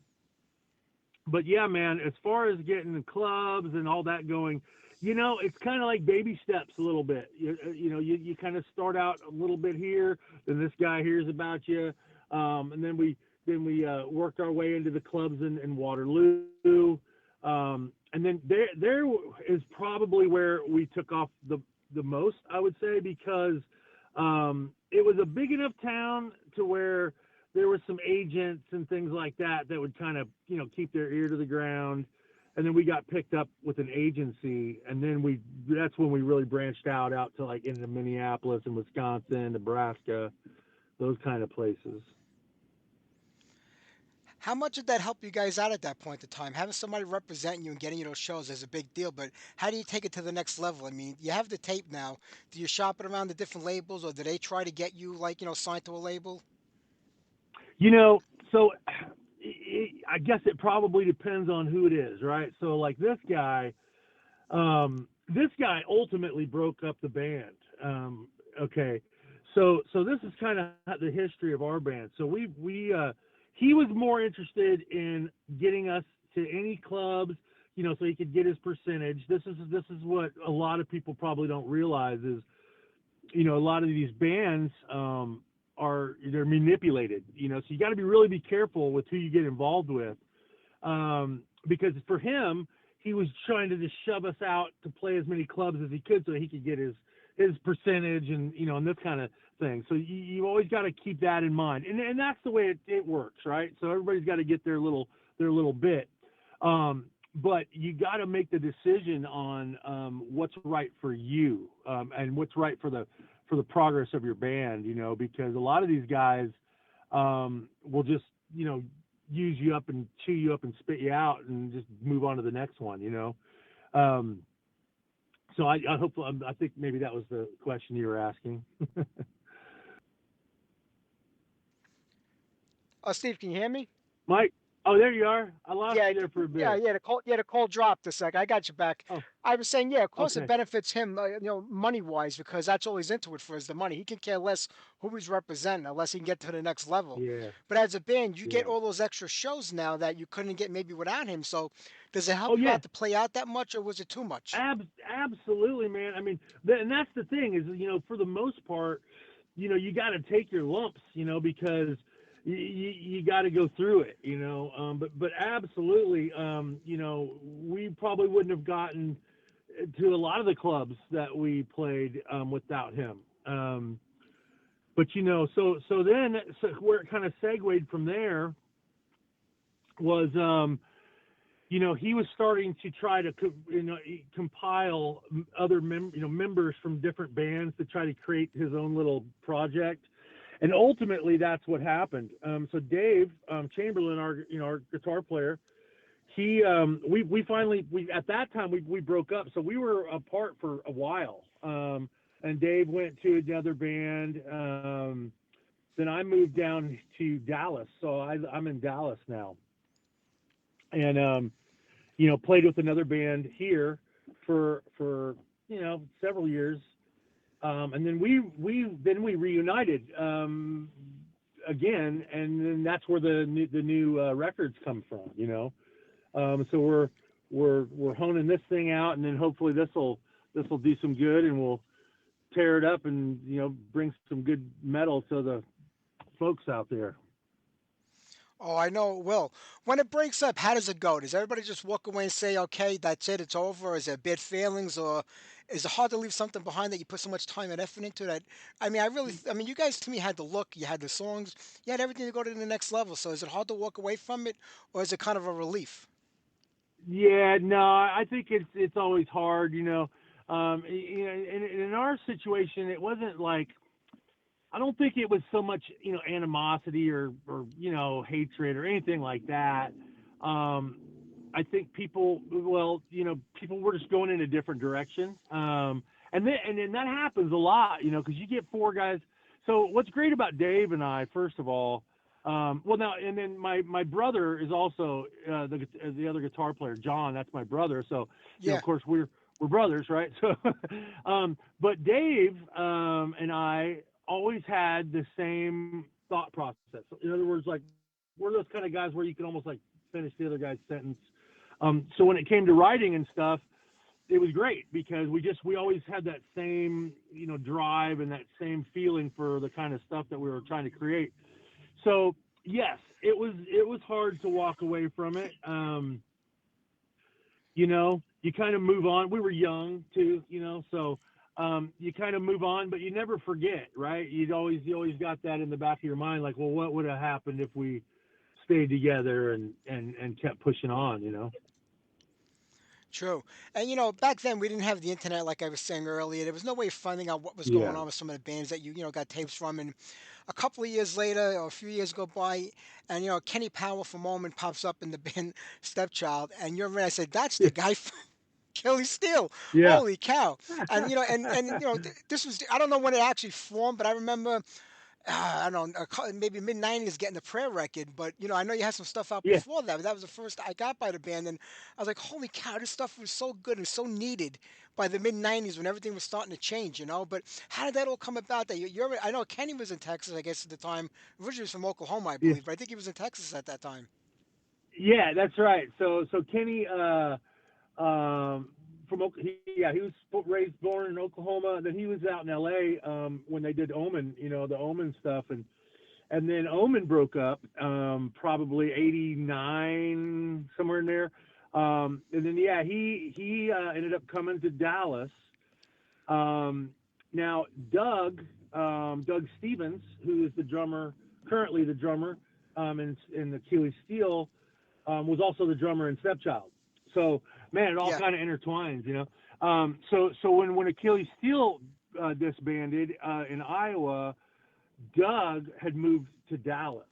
but yeah, man, as far as getting the clubs and all that going, it's kind of like baby steps a little bit. You kind of start out a little bit here, then this guy hears about you, and then we worked our way into the clubs in Waterloo, and then there is probably where we took off the most, I would say, because it was a big enough town to where there were some agents and things like that that would kind of, keep their ear to the ground. And then we got picked up with an agency, and then that's when we really branched out to like into Minneapolis and Wisconsin, Nebraska, those kind of places. How much did that help you guys out at that point in time? Having somebody represent you and getting you those shows is a big deal, but how do you take it to the next level? I mean, you have the tape now. Do you shop it around the different labels, or do they try to get you, like, signed to a label? You know, so I guess it probably depends on who it is, right? So like this guy ultimately broke up the band. Okay, so this is kind of the history of our band. So he was more interested in getting us to any clubs, so he could get his percentage. This is what a lot of people probably don't realize is, a lot of these bands they're manipulated, so you got to really be careful with who you get involved with, because for him, he was trying to just shove us out to play as many clubs as he could so he could get his percentage and, and this kind of thing. So you always got to keep that in mind. And that's the way it works, right? So everybody's got to get their little bit. But you got to make the decision on what's right for you, and what's right for the progress of your band, because a lot of these guys will just, use you up and chew you up and spit you out and just move on to the next one, So I think maybe that was the question you were asking. Oh, Steve, can you hear me? Mike, oh, there you are. I lost Yeah, you there for a bit. the call dropped a sec. I got you back. Oh, I was saying, yeah, of course it okay. benefits him, money wise, because that's all he's into it for is the money. He can care less who he's representing unless he can get to the next level. Yeah, But as a band, you get yeah. all those extra shows now that you couldn't get maybe without him. So does it help Oh, you yeah. out to play out that much, or was it too much? Absolutely, man. I mean, and that's the thing is, for the most part, you got to take your lumps, because you got to go through it, but absolutely, we probably wouldn't have gotten to a lot of the clubs that we played without him. But so where it kind of segued from there was, he was starting to try to, compile other members from different bands to try to create his own little project. And ultimately, that's what happened. So Dave Chamberlain, our guitar player, we finally at that time we broke up, so we were apart for a while. And Dave went to another band. Then I moved down to Dallas, so I'm in Dallas now, and played with another band here for several years. And then we reunited again, and then that's where the new records come from, So we're honing this thing out, and then hopefully this will do some good, and we'll tear it up and bring some good metal to the folks out there. Oh, I know it will. When it breaks up, how does it go? Does everybody just walk away and say, okay, that's it, it's over? Is there bad feelings, or is it hard to leave something behind that you put so much time and effort into that? I mean, you guys to me had the look, you had the songs, you had everything to go to the next level. So is it hard to walk away from it, or is it kind of a relief? Yeah, no, I think it's always hard, in our situation, it wasn't like, I don't think it was so much, animosity or hatred or anything like that. I think people were just going in a different direction. And then that happens a lot, because you get four guys. So what's great about Dave and I, first of all, and then my brother is also the other guitar player, John. That's my brother. So Yeah. of course we're brothers, right? So, but Dave and I always had the same thought process. In other words, like, we're those kind of guys where you can almost like finish the other guy's sentence. So when it came to writing and stuff, it was great because we always had that same, drive and that same feeling for the kind of stuff that we were trying to create. So yes, it was hard to walk away from it. You kind of move on. We were young too, so you kind of move on, but you never forget, right? You always got that in the back of your mind, like, well, what would have happened if we stayed together and kept pushing on, you know? True. And back then we didn't have the internet like I was saying earlier. There was no way of finding out what was going Yeah. on with some of the bands that you got tapes from. And a couple of years later, or a few years go by, and Kenny Powell from Moment pops up in the band Stepchild, and I said, that's the guy from Kelly Steele. Yeah. Holy cow! And this was, I don't know when it actually formed, but I remember I don't know, maybe mid '90s getting the prayer record, but I know you had some stuff out Yeah. before that. But that was the first I got by the band, and I was like, "Holy cow, this stuff was so good and so needed." By the mid '90s, when everything was starting to change, But how did that all come about? That I know Kenny was in Texas, I guess at the time. Originally was from Oklahoma, I Yeah. believe, but I think he was in Texas at that time. Yeah, that's right. So Kenny, he was raised, born in Oklahoma. Then he was out in L.A. When they did Omen, the Omen stuff, and then Omen broke up, probably '89, somewhere in there. And then yeah, he ended up coming to Dallas. Now Doug Stevens, who is the drummer, currently the drummer, in Achilles Steel, was also the drummer in Stepchild. So man, it all Yeah, kind of intertwines, So when Achilles Steel disbanded in Iowa, Doug had moved to Dallas,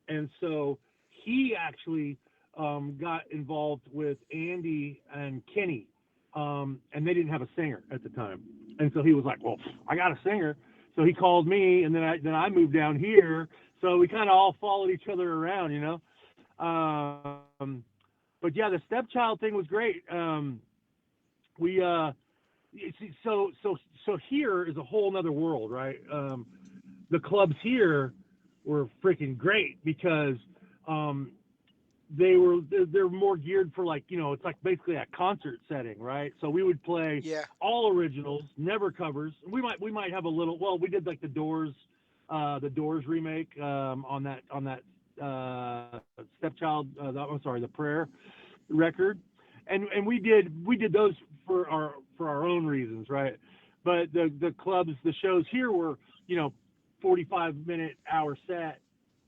and so he actually got involved with Andy and Kenny, and they didn't have a singer at the time, and so he was like, "Well, I got a singer," so he called me, and then I moved down here, so we kind of all followed each other around. Um, but yeah, the Stepchild thing was great. We so here is a whole nother world, right? The clubs here were freaking great because um, they're more geared for, like, it's like basically a concert setting, right? So we would play yeah, all originals, never covers. We might have a little. Well, we did like the Doors remake on that Stepchild. I'm sorry, the Prayer record, and we did those for our own reasons, right? But the clubs, the shows here were 45-minute hour set,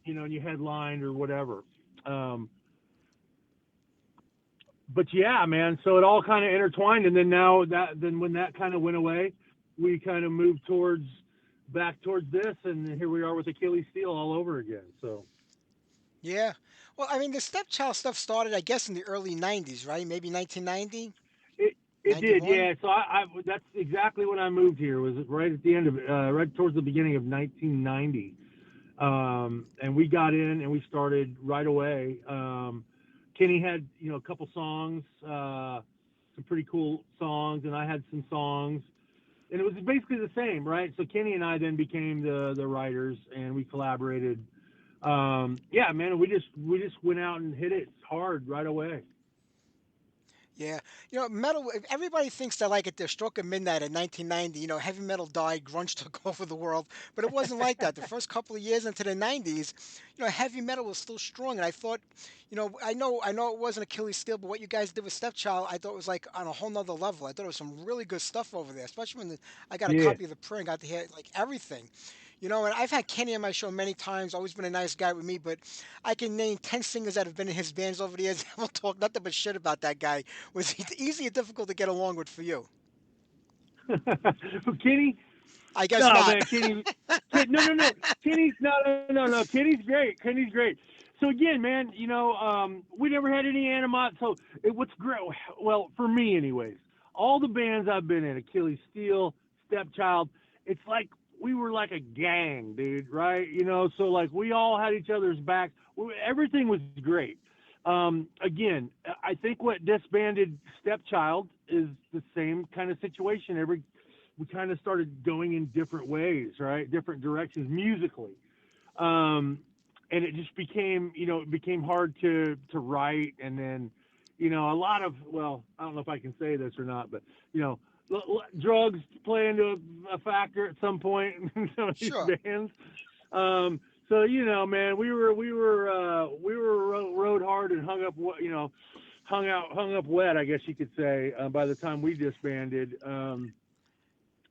and you headlined or whatever. Um, but yeah, man, so it all kind of intertwined, and then when that kind of went away, we kind of moved back towards this, and here we are with Achilles Steel all over again. So yeah. Well, I mean, the Stepchild stuff started, I guess, in the early '90s, right? Maybe 1990, it did, 91. yeah. So I that's exactly when I moved here. Was right at the end of right towards the beginning of 1990, and we got in and we started right away. Kenny had a couple songs, some pretty cool songs, and I had some songs, and it was basically the same, right? So Kenny and I then became the writers, and we collaborated. Yeah, man, we just went out and hit it hard right away. Yeah, metal. Everybody thinks that like at the stroke of midnight in 1990, heavy metal died, grunge took over the world, but it wasn't like that. The first couple of years into the '90s, heavy metal was still strong, and I thought, I know it wasn't Achilles Steel, but what you guys did with Stepchild, I thought was like on a whole nother level. I thought it was some really good stuff over there, especially when I got a Yeah. copy of the print, got to hear like everything. And I've had Kenny on my show many times, always been a nice guy with me, but I can name 10 singers that have been in his bands over the years. We'll talk nothing but shit about that guy. Was he easy or difficult to get along with for you? Kenny, I guess no, not. man, no, no, no, Kenny's no, Kenny's great. Kenny's great. So again, man, we never had any animosity. So what's great, well, for me, anyways, all the bands I've been in, Achilles Steel, Stepchild, it's like we were like a gang, dude, right? So like we all had each other's backs. Everything was great. Again, I think what disbanded Stepchild is the same kind of situation. We kind of started going in different ways, right? Different directions musically. Um, and it just became hard to write. And then, a lot of, well, I don't know if I can say this or not, but, drugs play into a factor at some point in some of these Sure. bands. So, man, we were rode hard and hung up wet, I guess you could say, by the time we disbanded.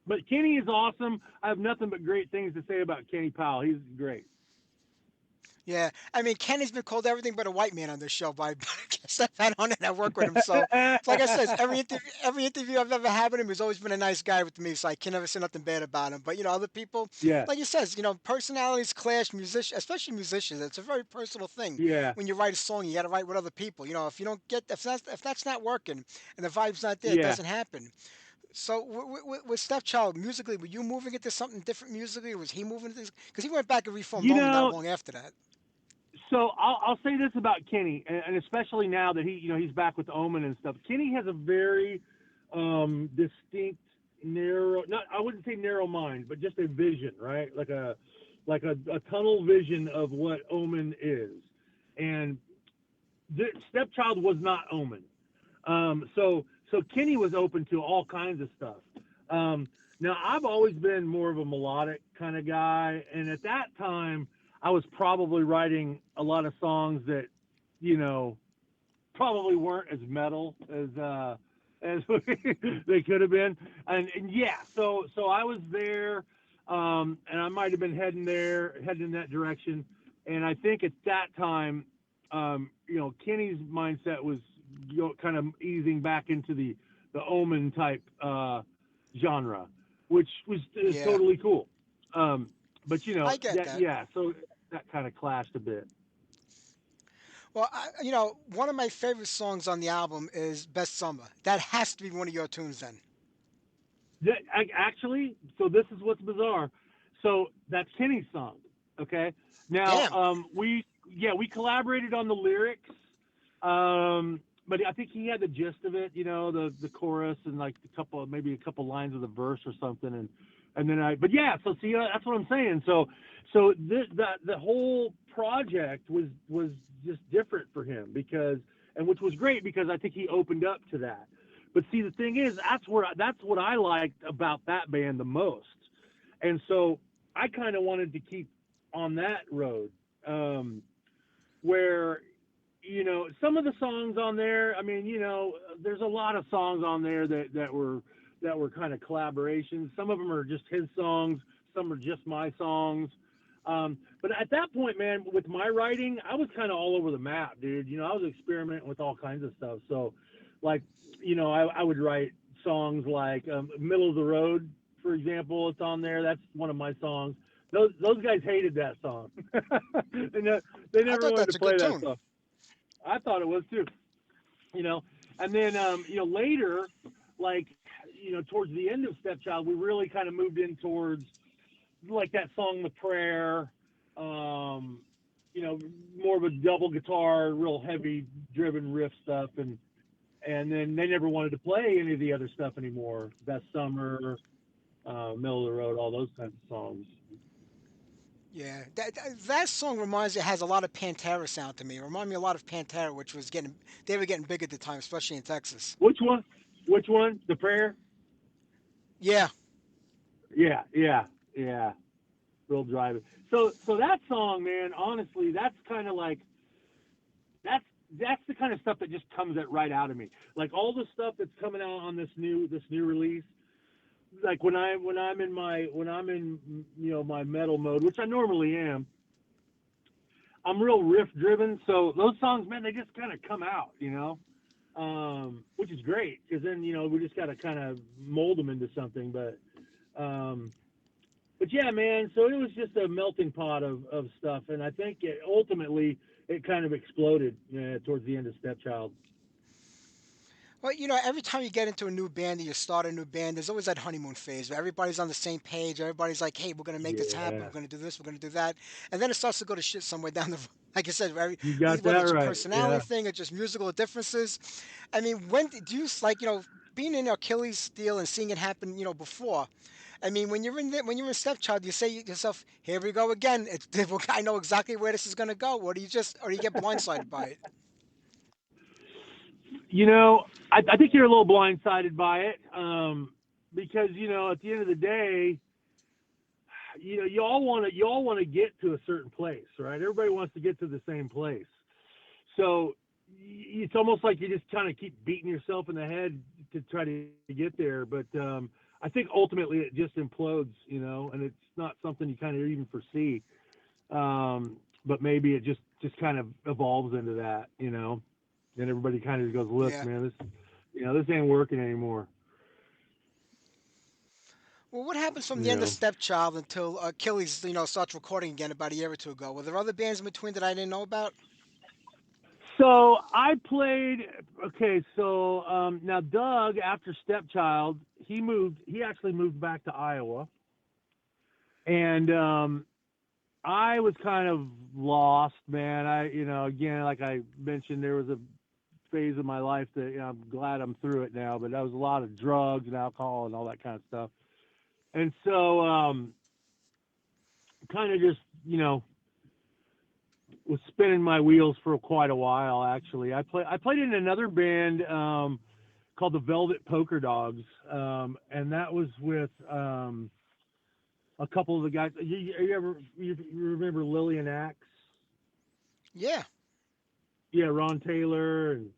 But Kenny is awesome. I have nothing but great things to say about Kenny Powell. He's great. Yeah, I mean, Kenny's been called everything but a white man on this show by guests I've had on it. I work with him, so it's like I said, every interview I've ever had with him, he's always been a nice guy with me, so I can never say nothing bad about him. But other people, Yeah, like you says, personalities clash, especially musicians. It's a very personal thing. yeah, When you write a song, you got to write with other people. If you don't get if that's not working and the vibe's not there, it yeah. doesn't happen. So with Stepchild musically, were you moving into something different musically, or was he moving into? Because he went back and reformed You Omen not know, long after that. so I'll say this about Kenny, and especially now that he's back with Omen and stuff. Kenny has a very distinct narrow, not I wouldn't say narrow mind, but just a vision, right? Like a tunnel vision of what Omen is. And Stepchild was not Omen. So Kenny was open to all kinds of stuff. Now I've always been more of a melodic kind of guy, and at that time I was probably writing a lot of songs that, probably weren't as metal as they could have been. And yeah, so I was there, and I might have been heading in that direction. And I think at that time, Kenny's mindset was kind of easing back into the Omen type genre, which was Yeah, totally cool. But I get that, that. yeah, so that kind of clashed a bit. Well, one of my favorite songs on the album is "Best Summer." That has to be one of your tunes, then. Actually, so this is what's bizarre. So that's Kenny's song. Okay. Now, Damn. we collaborated on the lyrics. But I think he had the gist of it, the chorus and like maybe a couple lines of the verse or something. And then but yeah, so see, that's what I'm saying. So the whole project was just different for him which was great because I think he opened up to that. But see, the thing is, that's what I liked about that band the most. And so I kind of wanted to keep on that road, where, some of the songs on there, I mean, there's a lot of songs on there that were kind of collaborations. Some of them are just his songs. Some are just my songs. But at that point, man, with my writing, I was kind of all over the map, dude. I was experimenting with all kinds of stuff. So, like, I would write songs like "Middle of the Road," for example. It's on there. That's one of my songs. Those guys hated that song. They I never thought wanted that's to a play good that tune. song. I thought it was too. And then later, like, towards the end of Stepchild, we really kind of moved in towards like that song "The Prayer," more of a double guitar, real heavy driven riff stuff, and then they never wanted to play any of the other stuff anymore. "Best Summer," "Middle of the Road," all those kinds of songs. Yeah, that song reminds me has a lot of Pantera sound to me. It reminded me a lot of Pantera, which was they were getting big at the time, especially in Texas. Which one? Which one? "The Prayer"? Yeah, Yeah, yeah, yeah. Real driving. So that song, man, honestly, that's kind of like that's that's the kind of stuff that just comes right out of me. Like all the stuff that's coming out on this new release. Like when I'm in my metal mode, which I normally am, I'm real riff driven. So those songs, man, they just kind of come out, which is great because then we just got to kind of mold them into something. But yeah, man. So it was just a melting pot of stuff, and I think ultimately it kind of exploded towards the end of Stepchild. well, every time you get into a new band or you start a new band, there's always that honeymoon phase where everybody's on the same page. Everybody's like, "Hey, we're gonna make this happen. Yeah, We're gonna do this. We're gonna do that," and then it starts to go to shit somewhere down the. Like I said, you got whether that it's a right. personality Yeah. thing or just musical differences. I mean, when do you like being in Achilles' steel and seeing it happen, before? I mean, when you're in Stepchild, you say to yourself, "Here we go again." I know exactly where this is gonna go. Or do you get blindsided by it? I think you're a little blindsided by it, because at the end of the day, you all want to get to a certain place, right? Everybody wants to get to the same place. So it's almost like you just kind of keep beating yourself in the head to try to get there. But I think ultimately it just implodes, and it's not something you kind of even foresee. But maybe it just kind of evolves into that, and everybody kind of goes, look, Yeah. man, this ain't working anymore. Well, what happens from the You end of know. Stepchild until Achilles, starts recording again about a year or two ago? Were there other bands in between that I didn't know about? So I played. Okay, so now Doug, after Stepchild, he actually moved back to Iowa, and I was kind of lost, man. Again, like I mentioned, there was a phase of my life that I'm glad I'm through it now, but that was a lot of drugs and alcohol and all that kind of stuff. And so, kind of just, was spinning my wheels for quite a while. Actually, I played in another band called the Velvet Poker Dogs, and that was with a couple of the guys. You remember Lillian Axe? Yeah. Yeah, Ron Taylor and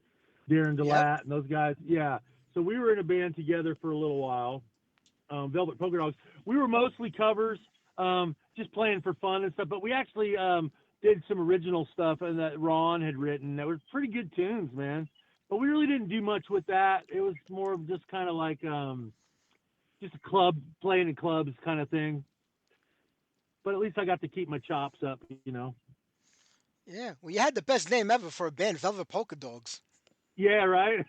Darren Yep. DeLatte and those guys. Yeah, so we were in a band together for a little while. Velvet Poker Dogs. We were mostly covers, just playing for fun and stuff. But we actually did some original stuff and that Ron had written. That were pretty good tunes, man. But we really didn't do much with that. It was more of just kind of like just a club, playing in clubs kind of thing. But at least I got to keep my chops up. Yeah. Well, you had the best name ever for a band, Velvet Polka Dogs. Yeah, right.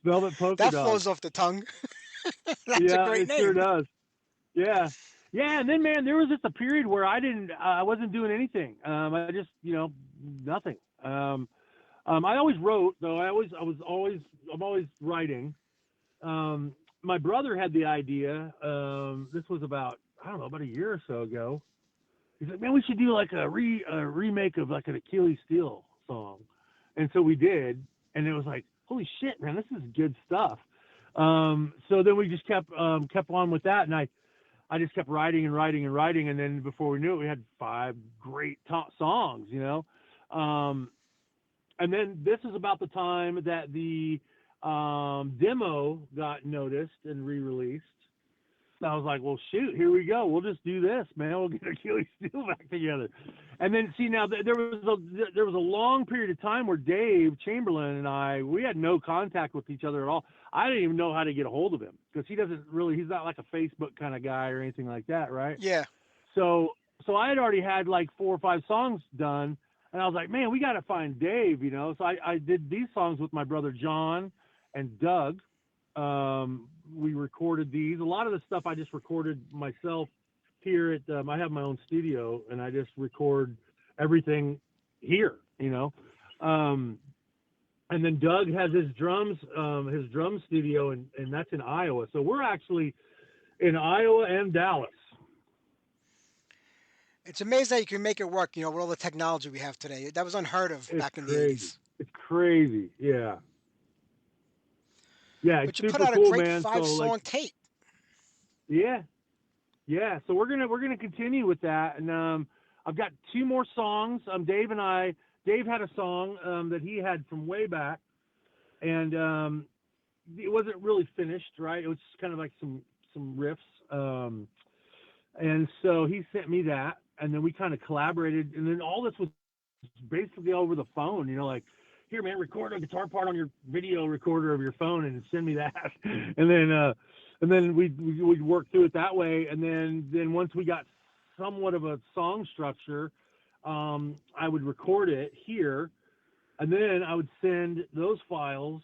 Velvet Poker That Dogs. flows off the tongue. That's a Yeah, great it sure name. does. Yeah. Yeah, and then man, there was just a period where I wasn't doing anything. I just, nothing. I always wrote though. I'm always writing. My brother had the idea. This was about, I don't know, about a year or so ago. He's like, man, we should do like a remake of like an Achilles Steel song. And so we did, and it was like, holy shit, man, this is good stuff. So then we just kept on with that, and I just kept writing and writing and writing, and then before we knew it, we had 5 great songs. And then this is about the time that the demo got noticed and re-released. So I was like, well, shoot, here we go. We'll just do this, man. We'll get Achilles Steel back together. And then see, now there was a long period of time where Dave Chamberlain and we had no contact with each other at all. I didn't even know how to get a hold of him because he's not like a Facebook kind of guy or anything like that, right? Yeah. So I had already had like 4 or 5 songs done, and I was like, man, we got to find Dave. So I did these songs with my brother John and Doug. We recorded these. A lot of the stuff I just recorded myself here at, I have my own studio and I just record everything here. And then Doug has his drum studio and that's in Iowa. So we're actually in Iowa and Dallas. It's amazing how you can make it work, with all the technology we have today. That was unheard of back in the Crazy. 80s. It's crazy. Yeah. Yeah, it's But you put super out a cool, great man. So 5-song tape. yeah. So we're gonna continue with that, and I've got 2 more songs. Dave had a song that he had from way back, and it wasn't really finished, right? It was just kind of like some riffs, and so he sent me that, and then we kind of collaborated, and then all this was basically over the phone, like, here, man, record a guitar part on your video recorder of your phone and send me that. And then we'd work through it that way. And then once we got somewhat of a song structure, I would record it here. And then I would send those files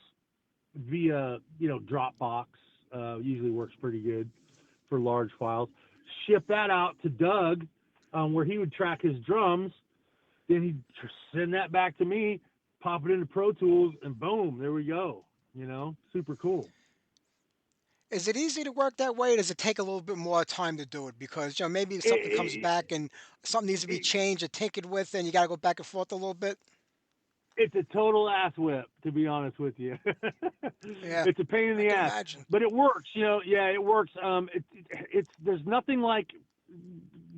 via, Dropbox, usually works pretty good for large files. Ship that out to Doug, where he would track his drums. Then he'd send that back to me, pop it into Pro Tools, and boom, there we go. Super cool. Is it easy to work that way, or does it take a little bit more time to do it? Because, maybe if something comes It, back and something needs to be changed or tinkered with, and you got to go back and forth a little bit. it's a total ass whip, to be honest with you. Yeah, It's a pain in I the can ass, imagine. but it works. Yeah, it works. It's there's nothing like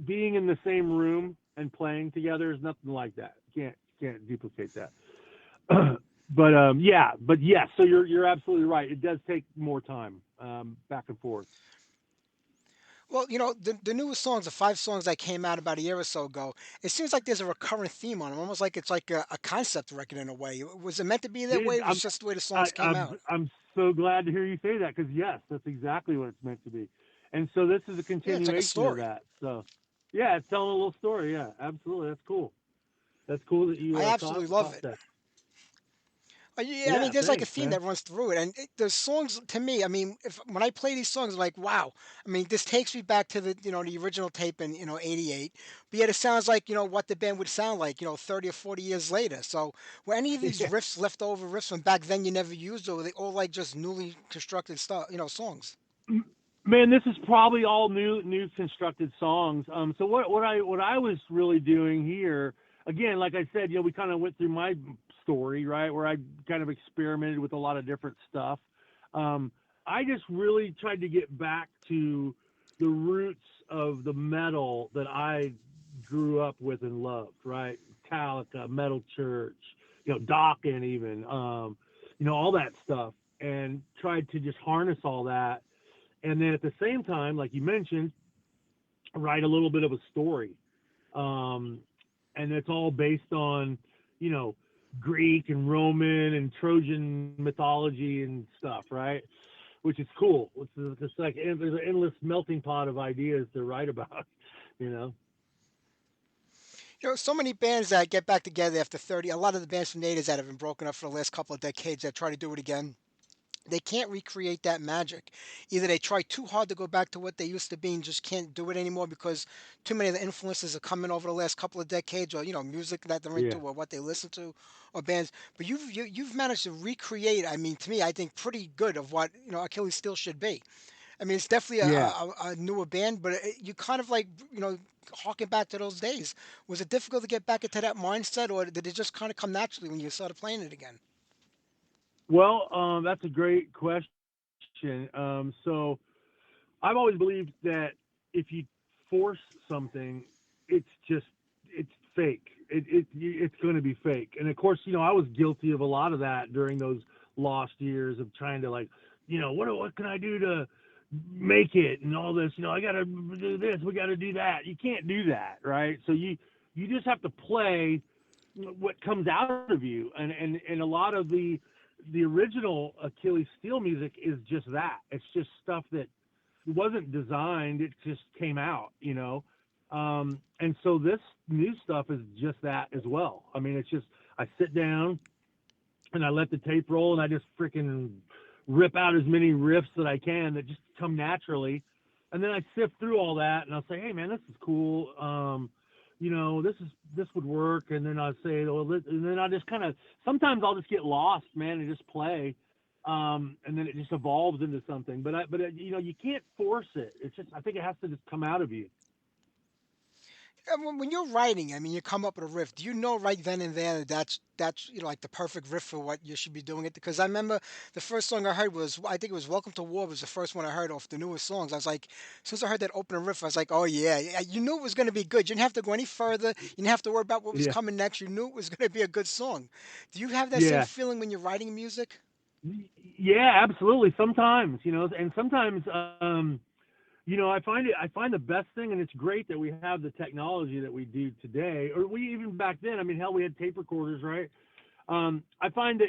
being in the same room and playing together. There's nothing like that. You can't duplicate that. But yes. So you're absolutely right. It does take more time. back and forth. Well, the newest songs, the 5 songs that came out about a year or so ago, it seems like there's a recurrent theme on them, almost like it's like a concept record in a way. Was it meant to be that way? Dude, It was just the way the songs came out. I'm so glad to hear you say that because yes, that's exactly what it's meant to be. And so this is a Yeah, it's like a continuation of story. that. So yeah, it's telling a little story. Yeah, absolutely. That's cool. That's cool that you I absolutely love caught it. that. Yeah, I mean, Yeah, there's like a thanks, theme man. that runs through it, and the songs to me, I mean, if when I play these songs, I'm like, wow. I mean, this takes me back to the original tape in '88, but yet it sounds like what the band would sound like 30 or 40 years later. So, were any of these Yeah. riffs leftover riffs from back then you never used, or were they all like just newly constructed stuff, songs? Man, this is probably all new constructed songs. So what I was really doing here, again, like I said, we kind of went through my story, right, where I kind of experimented with a lot of different stuff. Um, I just really tried to get back to the roots of the metal that I grew up with and loved, right? Metallica, Metal Church, Dokken, even, all that stuff, and tried to just harness all that and then at the same time, like you mentioned, write a little bit of a story, um, and it's all based on you know Greek and Roman and Trojan mythology and stuff, right? Which is cool. It's like there's an endless melting pot of ideas to write about, you know. So many bands that get back together after 30. A lot of the bands from the '80s that have been broken up for the last couple of decades that try to do it again, they can't recreate that magic. Either they try too hard to go back to what they used to be and just can't do it anymore because too many of the influences are coming over the last couple of decades, or music that they're into, Yeah, or what they listen to, or bands. But you've managed to recreate. I mean, to me, I think pretty good of what Achilles still should be. I mean, it's definitely yeah. a newer band, but you kind of like harking back to those days. Was it difficult to get back into that mindset, or did it just kind of come naturally when you started playing it again? Well, that's a great question. So I've always believed that if you force something, it's just it's fake. It's going to be fake. And of course, I was guilty of a lot of that during those lost years of trying to like, what can I do to make it and all this. I got to do this. We got to do that. You can't do that, right? So you just have to play what comes out of you, and a lot of the original Achilles Steel music is just that. It's just stuff that wasn't designed. It just came out, and so this new stuff is just that as well. I mean, it's just I sit down and I let the tape roll and I just freaking rip out as many riffs that I can that just come naturally. And then I sift through all that and I'll say, hey man, this is cool. This would work. And then I'll say, and then I just kind of, sometimes I'll just get lost, man, and just play. And then it just evolves into something, you can't force it. It's just, I think it has to just come out of you. And when you're writing, I mean, you come up with a riff. Do you know right then and there that that's like the perfect riff for what you should be doing it? Because I remember the first song I heard was I think it was "Welcome to War" was the first one I heard off the newest songs. I was like, as soon as I heard that opening riff, I was like, oh yeah, yeah. You knew it was going to be good. You didn't have to go any further. You didn't have to worry about what was Yeah. coming next. You knew it was going to be a good song. Do you have that same Yeah. feeling when you're writing music? Yeah, absolutely. Sometimes, and sometimes, I find the best thing, and it's great that we have the technology that we do today, or we even back then. I mean, hell, we had tape recorders, right? I find that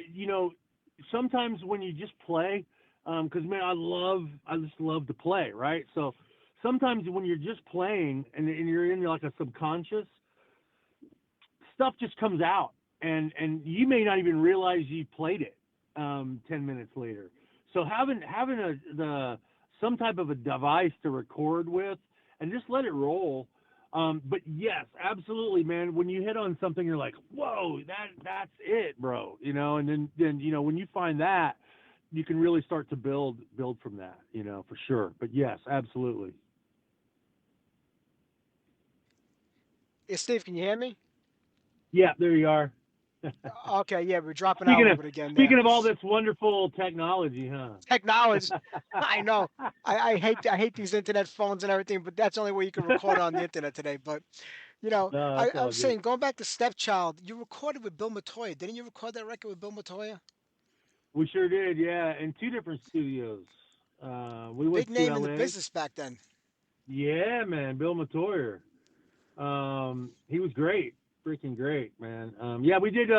sometimes when you just play, because man, I just love to play, right? So sometimes when you're just playing and you're in like a subconscious, stuff just comes out, and you may not even realize you played it 10 minutes later. So having the some type of a device to record with and just let it roll. But yes, absolutely, man. When you hit on something, you're like, "Whoa, that's it, bro!" And then when you find that, you can really start to build from that, for sure. But yes, absolutely. Yeah, Steve, can you hear me? Yeah, there you are. Okay, yeah, we're dropping out a speaking little of bit again there. speaking of all this wonderful technology, huh? Technology. I know. I hate these internet phones and everything, but that's the only way you can record on the internet today. But No, I, that's I all was good. saying, going back to Stepchild, you recorded with Bill Matoya. Didn't you record that record with Bill Matoya? We sure did, yeah, in two different studios. We went Big to name in the LA. business back then. Yeah, man, Bill Matoyer. He was great, freaking great, man. Yeah, we did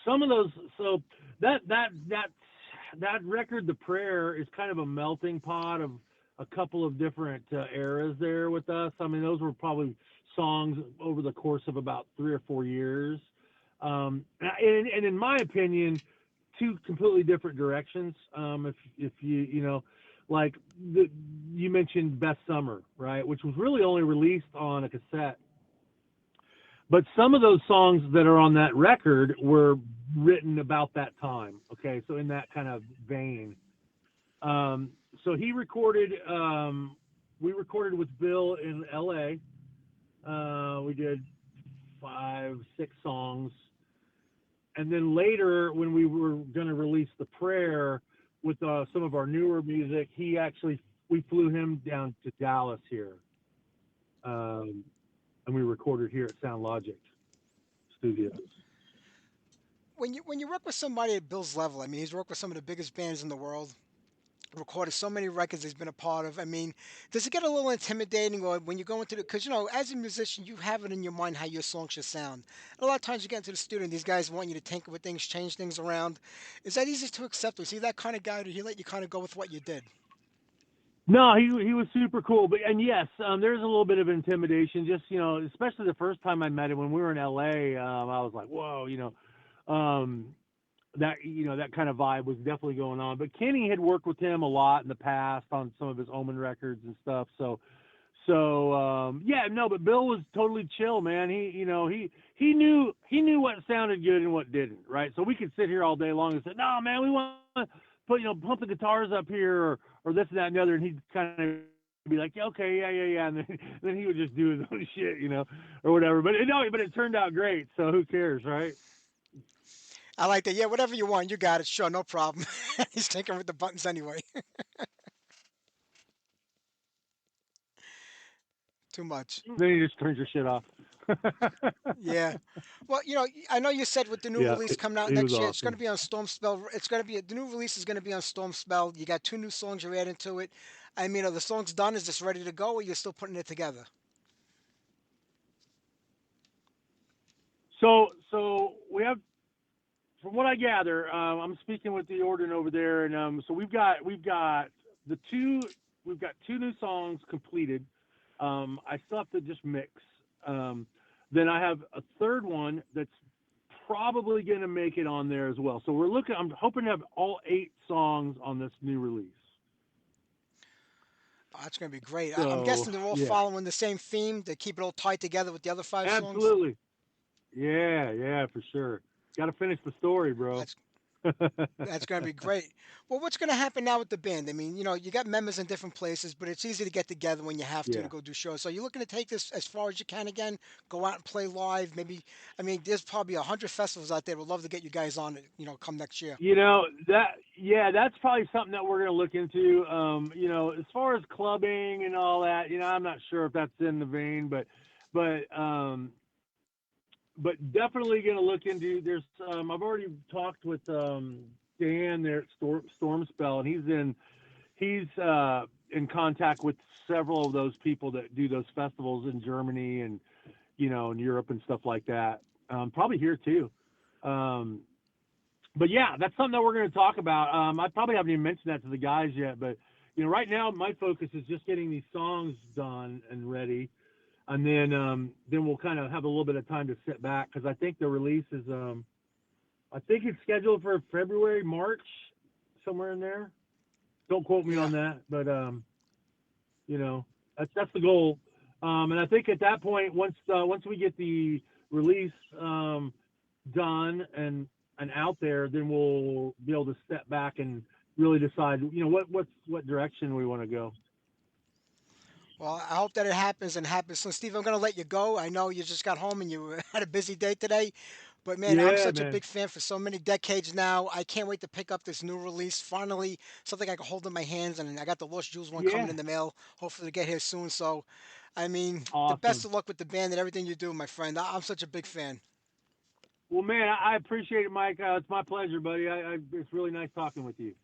some of those. So that that record, The Prayer, is kind of a melting pot of a couple of different eras there with us. I mean, those were probably songs over the course of about 3 or 4 years. And in my opinion, two completely different directions. If you know, like the, you mentioned Best Summer, right, which was really only released on a cassette. But some of those songs that are on that record were written about that time. Okay, so in that kind of vein. Um, so he recorded. We recorded with Bill in L.A. We did 5, 6 songs, and then later when we were going to release The Prayer with some of our newer music, he actually we flew him down to Dallas here, um, and we recorded here at Sound Logic Studios. When you work with somebody at Bill's level, I mean, he's worked with some of the biggest bands in the world, recorded so many records he's been a part of. I mean, does it get a little intimidating, or when you go into the, because as a musician, you have it in your mind how your song should sound. And a lot of times you get into the studio and these guys want you to tinker with things, change things around. Is that easy to accept? Was he that kind of guy, or did he let you kind of go with what you did? No, he was super cool, but and yes, there's a little bit of intimidation. Just especially the first time I met him when we were in L.A. I was like, whoa, um, that kind of vibe was definitely going on. But Kenny had worked with him a lot in the past on some of his Omen records and stuff. So yeah, no, but Bill was totally chill, man. He knew what sounded good and what didn't, right? So we could sit here all day long and say, no, man, we want to put pump the guitars up here or this and that and the other, and he'd kind of be like, yeah, okay, yeah, and then he would just do his own shit, or whatever. But no, but it turned out great. So who cares, right? I like that. Yeah, whatever you want, you got it. Sure, no problem. He's tinkering with the buttons anyway. Too much. Then he just turns your shit off. Yeah. Well, I know you said with the new Yeah, release coming out he was next year, it's going to awesome. be on Storm Spell. It's going to be the new release is going to be on Storm Spell. You got two new songs you're adding to it. I mean, are the songs done? Is this ready to go, or you're still putting it together? So we have, from what I gather, I'm speaking with the Orden over there, and so we've got the two we've got 2 new songs completed. I still have to just mix. Um, then I have a third one that's probably going to make it on there as well. So we're looking. I'm hoping to have all 8 songs on this new release. Oh, that's going to be great. I'm So guessing they're all yeah, following the same theme to keep it all tied together with the other five songs. absolutely. Yeah, for sure. Got to finish the story, bro. That's That's going to be great. Well, what's going to happen now with the band? I mean, you got members in different places, but it's easy to get together when you have to Yeah. go do shows. So you're looking to take this as far as you can again, go out and play live. Maybe, I mean, there's probably 100 festivals out there. Would love to get you guys on it. Come next year. That's probably something that we're gonna look into. As far as clubbing and all that, I'm not sure if that's in the vein, but definitely gonna look into. I've already talked with Dan there at Storm Spell, and he's in contact with several of those people that do those festivals in Germany and in Europe and stuff like that. Probably here too. Um, but yeah, that's something that we're going to talk about. I probably haven't even mentioned that to the guys yet, but right now my focus is just getting these songs done and ready, and then we'll kind of have a little bit of time to sit back because I think the release is I think it's scheduled for February, March, somewhere in there. Don't quote me Yeah. on that, but that's the goal. And I think at that point, once we get the release done and out there, then we'll be able to step back and really decide, what direction we want to go. Well, I hope that it happens and happens. So, Steve, I'm going to let you go. I know you just got home and you had a busy day today, but man, I'm Yeah, such a man. big fan for so many decades now. I can't wait to pick up this new release. Finally, something I can hold in my hands, and I got the Lost Jewels one coming Yeah, in the mail. Hopefully, to get here soon. So, I mean, the best awesome. of luck with the band and everything you do, my friend. I'm such a big fan. Well, man, I appreciate it, Mike. It's my pleasure, buddy. It's really nice talking with you.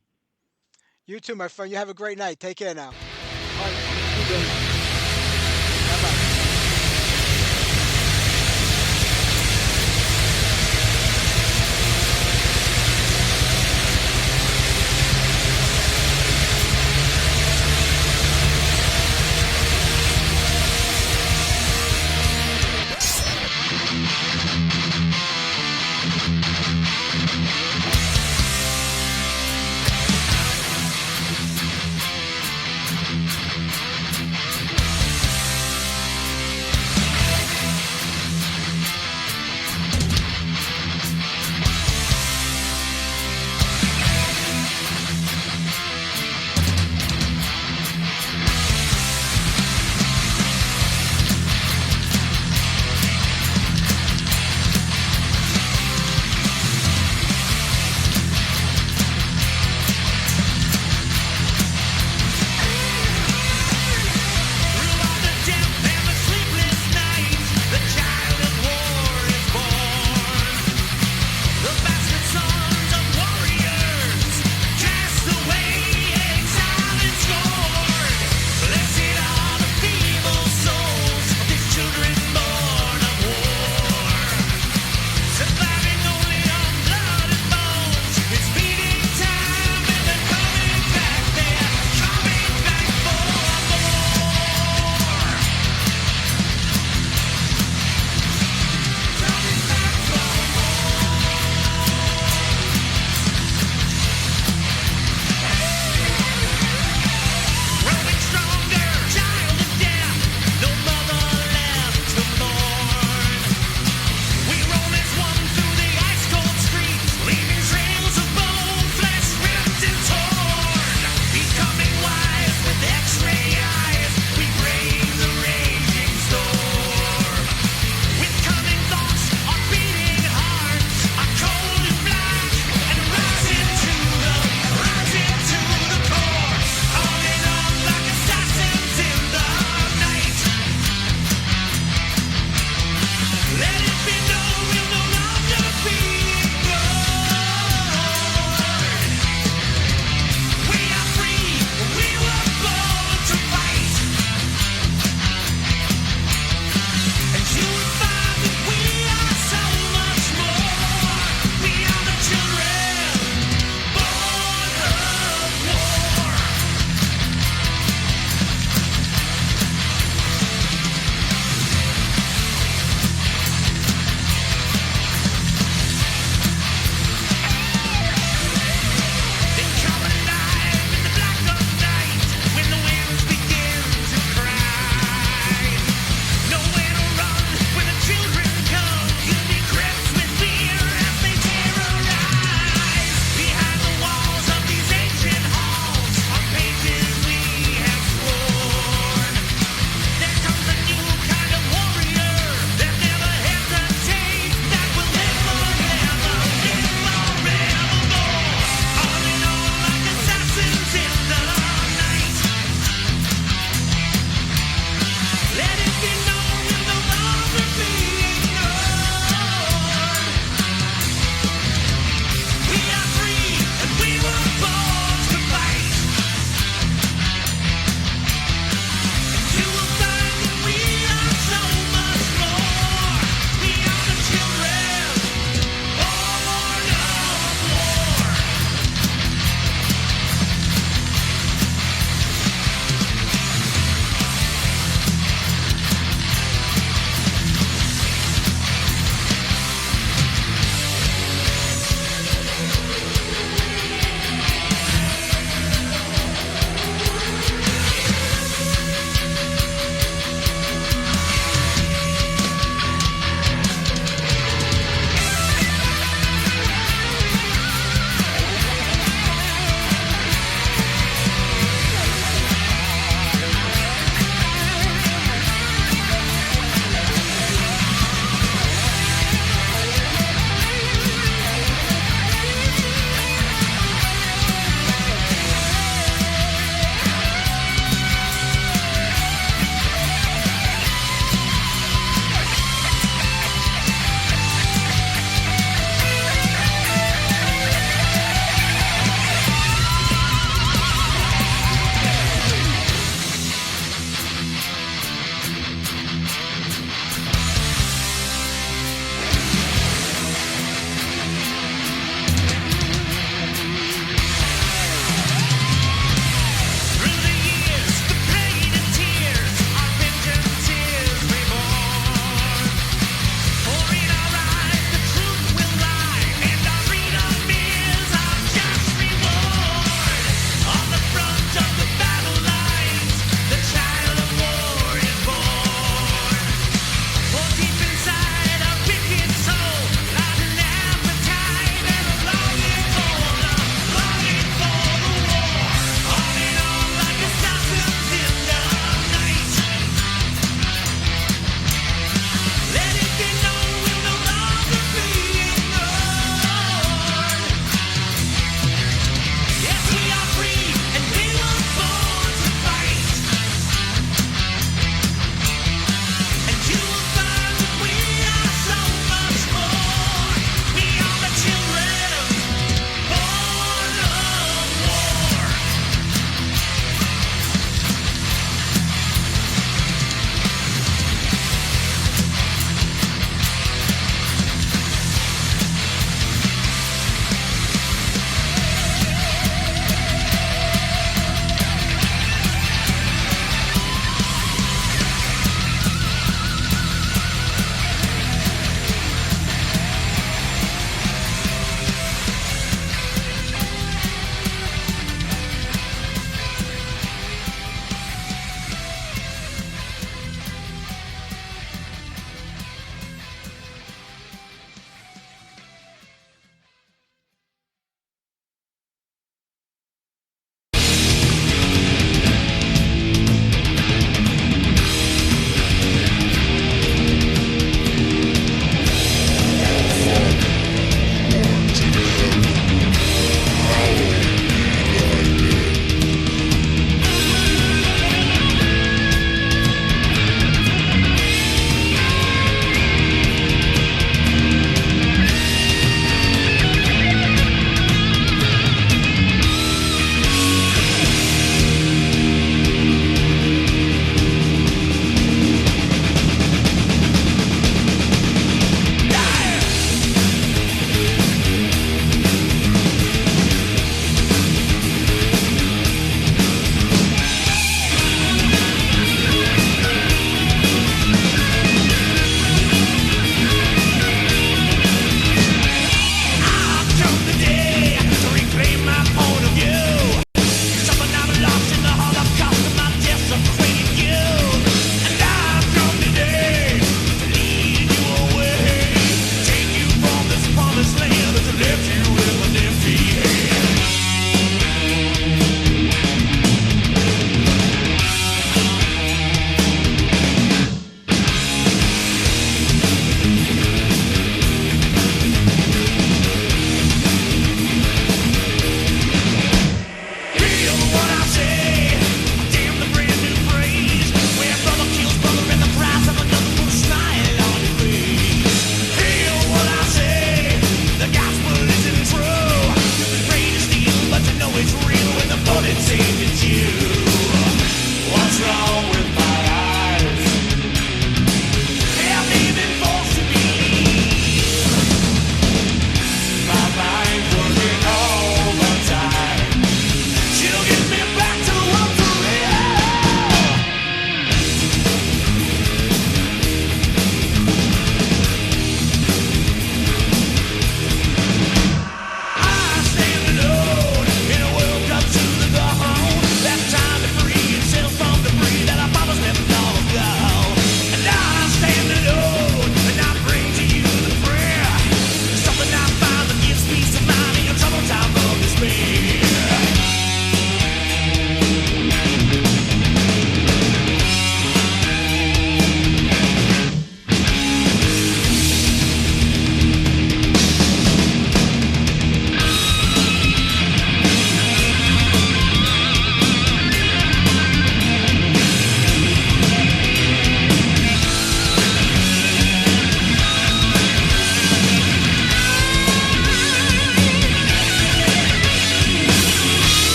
You too, my friend. You have a great night. Take care now. All right, you too, buddy.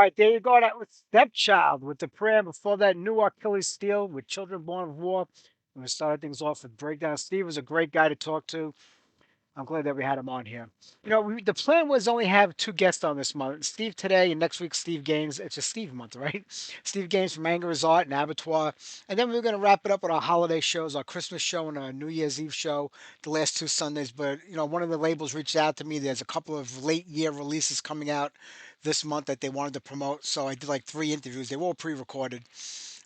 right, there you go. That was Stepchild with the prayer. Before that, new Achilles Steel with Children Born of War. And we started things off with Breakdown. Steve was a great guy to talk to. I'm glad that we had him on here. The plan was only have two guests on this month. Steve today and next week Steve Gaines. It's a Steve month, right? Steve Gaines from Anger is Art and Abattoir. And then we're going to wrap it up with our holiday shows, our Christmas show and our New Year's Eve show, the last two Sundays. But, one of the labels reached out to me. There's a couple of late year releases coming out this month that they wanted to promote. So I did like three interviews. They were all pre-recorded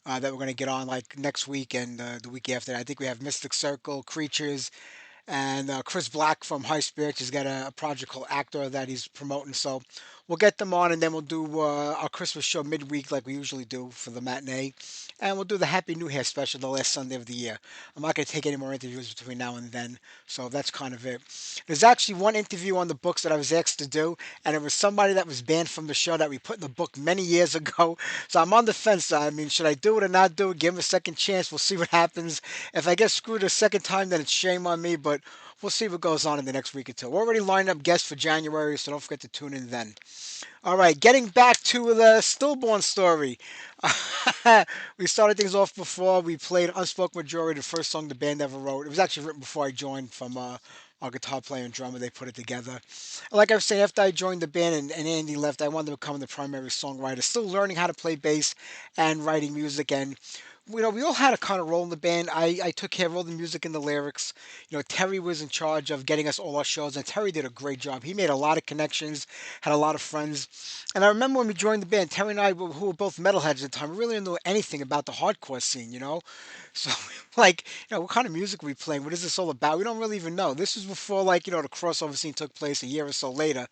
that we're going to get on like next week and the week after that. I think we have Mystic Circle, Creatures, and Chris Black from High Spirits has got a project called Actor that he's promoting. So we'll get them on, and then we'll do our Christmas show midweek like we usually do for the matinee, and we'll do the Happy New Year special the last Sunday of the year. I'm not going to take any more interviews between now and then, so that's kind of it. There's actually one interview on the books that I was asked to do, and it was somebody that was banned from the show that we put in the book many years ago. So I'm on the fence. I mean, should I do it or not do it? Give him a second chance. We'll see what happens. If I get screwed a second time, then it's shame on me, but we'll see what goes on in the next week or two. We're already lined up guests for January, so don't forget to tune in then. All right, getting back to the stillborn story. We started things off before. We played Unspoken Majority, the first song the band ever wrote. It was actually written before I joined from our guitar player and drummer. They put it together. And like I was saying, after I joined the band and Andy left, I wanted to become the primary songwriter. Still learning how to play bass and writing music. And we all had a kind of role in the band. I took care of all the music and the lyrics. Terry was in charge of getting us all our shows, and Terry did a great job. He made a lot of connections, had a lot of friends. And I remember when we joined the band, Terry and I, who were both metalheads at the time, we really didn't know anything about the hardcore scene. So, like, what kind of music are we playing? What is this all about? We don't really even know. This was before, like, the crossover scene took place a year or so later.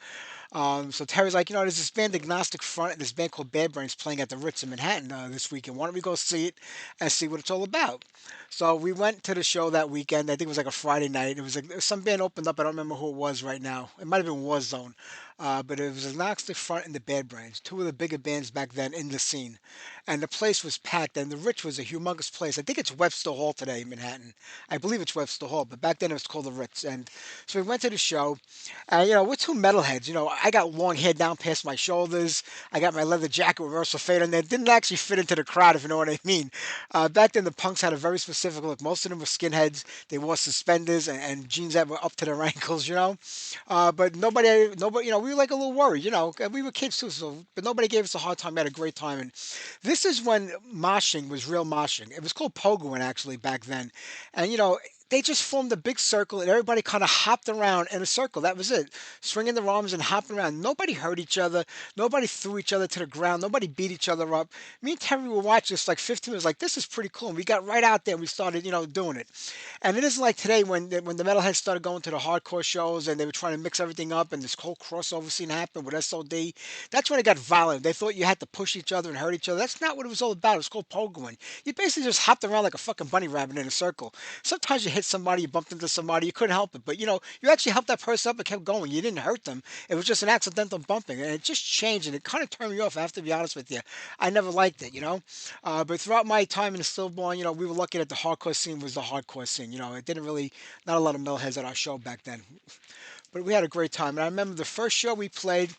So Terry's like, there's this band Agnostic Front and this band called Bad Brains playing at the Ritz in Manhattan this weekend. Why don't we go see it and see what it's all about? So we went to the show that weekend. I think it was like a Friday night. It was like some band opened up. I don't remember who it was right now. It might have been Warzone. But it was Agnostic Front and the Bad Brains, two of the bigger bands back then in the scene. And the place was packed. And the Ritz was a humongous place. I think it's Webster Hall today in Manhattan. I believe it's Webster Hall, but back then it was called the Ritz. And so we went to the show. And, we're two metalheads. I got long hair down past my shoulders. I got my leather jacket with Russell Fader, and it didn't actually fit into the crowd, if you know what I mean. Back then, the punks had a very specific look. Most of them were skinheads. They wore suspenders and jeans that were up to their ankles. But nobody, we were like a little worried. We were kids too, but nobody gave us a hard time. We had a great time. And this is when moshing was real moshing. It was called pogoing, actually, back then. And, they just formed a big circle and everybody kind of hopped around in a circle. That was it. Swinging their arms and hopping around. Nobody hurt each other. Nobody threw each other to the ground. Nobody beat each other up. Me and Terry were watching this like 15 minutes, like, this is pretty cool. And we got right out there and we started, doing it. And it isn't like today when the metalheads started going to the hardcore shows and they were trying to mix everything up and this whole crossover scene happened with SOD. That's when it got violent. They thought you had to push each other and hurt each other. That's not what it was all about. It was called pogoing. You basically just hopped around like a fucking bunny rabbit in a circle. Sometimes you hit somebody, you bumped into somebody, you couldn't help it. But you actually helped that person up and kept going. You didn't hurt them. It was just an accidental bumping. And it just changed and it kind of turned me off, I have to be honest with you. I never liked it. But throughout my time in the Stillborn, we were lucky that the hardcore scene was the hardcore scene. It didn't really, not a lot of metalheads at our show back then. But we had a great time. And I remember the first show we played,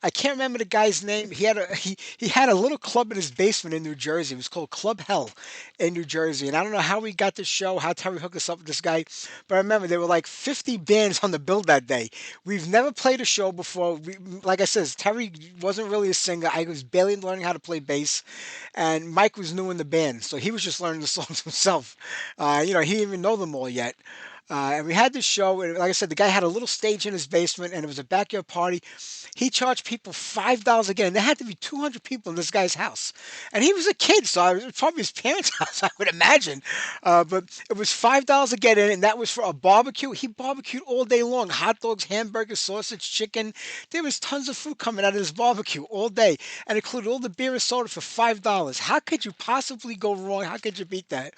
I can't remember the guy's name. He had a little club in his basement in New Jersey. It was called Club Hell in New Jersey. And I don't know how we got this show, how Terry hooked us up with this guy. But I remember there were like 50 bands on the bill that day. We've never played a show before. Like I said, Terry wasn't really a singer. I was barely learning how to play bass. And Mike was new in the band. So he was just learning the songs himself. He didn't even know them all yet. And we had this show, and like I said, the guy had a little stage in his basement, and it was a backyard party. He charged people $5 a get, and there had to be 200 people in this guy's house. And he was a kid, so it was probably his parents' house, I would imagine. But it was $5 a get in, and that was for a barbecue. He barbecued all day long, hot dogs, hamburgers, sausage, chicken. There was tons of food coming out of this barbecue all day, and included all the beer and soda for $5. How could you possibly go wrong? How could you beat that?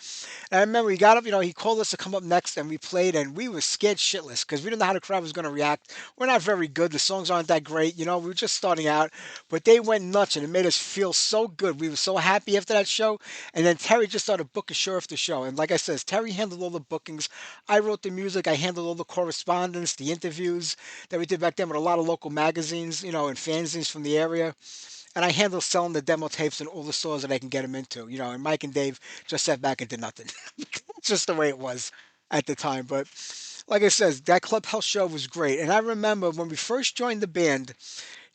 And I remember he got up, he called us to come up next, and we played, and we were scared shitless because we didn't know how the crowd was going to react. We're not very good. The songs aren't that great. We were just starting out, but they went nuts, and it made us feel so good. We were so happy after that show. And then Terry just started booking show after show. And like I said, Terry handled all the bookings. I wrote the music. I handled all the correspondence, the interviews that we did back then with a lot of local magazines, and fanzines from the area. and I handle selling the demo tapes in all the stores that I can get them into. And Mike and Dave just sat back and did nothing. It's just the way it was at the time. But like I said, that Clubhouse show was great. And I remember when we first joined the band,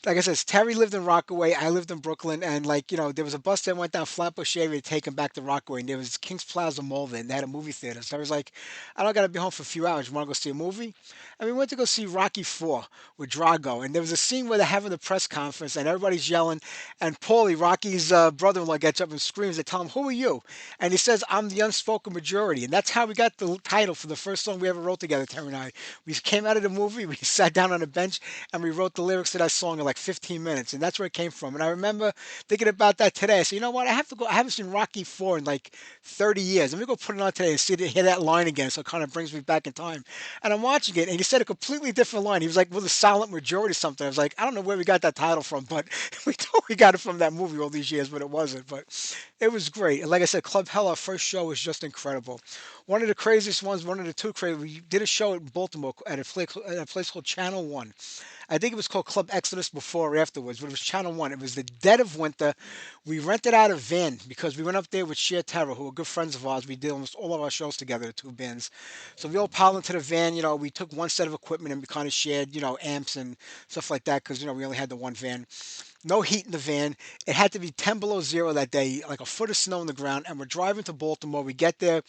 like I said, Terry lived in Rockaway. I lived in Brooklyn, and there was a bus that went down Flatbush area to take him back to Rockaway, and there was Kings Plaza Mall then. They had a movie theater, so I was like, I don't got to be home for a few hours. You want to go see a movie? And we went to go see Rocky Four with Drago, and there was a scene where they're having the press conference, and everybody's yelling, and Paulie, Rocky's brother-in-law, gets up and screams. They tell him, "Who are you?" And he says, "I'm the unspoken majority," and that's how we got the title for the first song we ever wrote together, Terry and I. We came out of the movie, we sat down on a bench, and we wrote the lyrics to that song in like 15 minutes, and that's where it came from. And I remember thinking about that today. I said, you know what? I have to go. I haven't seen Rocky Four in like 30 years. Let me go put it on today and hear that line again. So it kind of brings me back in time. And I'm watching it, and he said a completely different line. He was like, "With a silent majority," or something. I was like, I don't know where we got that title from, but we thought we got it from that movie all these years, but it wasn't. But it was great. And like I said, Club Hell, our first show was just incredible. One of the craziest ones, one of the two crazy. We did a show in Baltimore at a place called Channel One. I think it was called Club Exodus before or afterwards, but it was Channel One. It was the dead of winter. We rented out a van because we went up there with Sheer Terror, who were good friends of ours. We did almost all of our shows together, the two bands. So we all piled into the van. We took one set of equipment and we kind of shared, amps and stuff like that because, we only had the one van. No heat in the van. It had to be 10 below zero that day, like a foot of snow on the ground. And we're driving to Baltimore. We get there.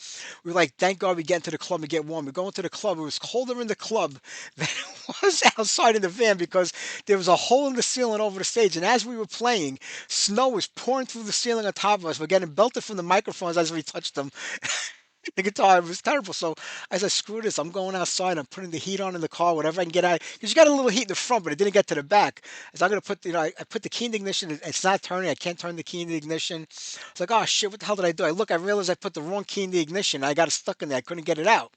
We're like, thank God we get into the club and get warm. We go into the club. It was colder in the club than it was outside in the van because there was a hole in the ceiling over the stage. And as we were playing, snow was pouring through the ceiling on top of us. We're getting belted from the microphones as we touched them. The guitar. It was terrible. So I said, screw this. I'm going outside. I'm putting the heat on in the car, whatever I can get out. Because you got a little heat in the front, but it didn't get to the back. So I'm going to put, I put the key in the ignition. It's not turning. I can't turn the key in the ignition. It's like, oh shit, what the hell did I do? I realized I put the wrong key in the ignition. I got it stuck in there. I couldn't get it out.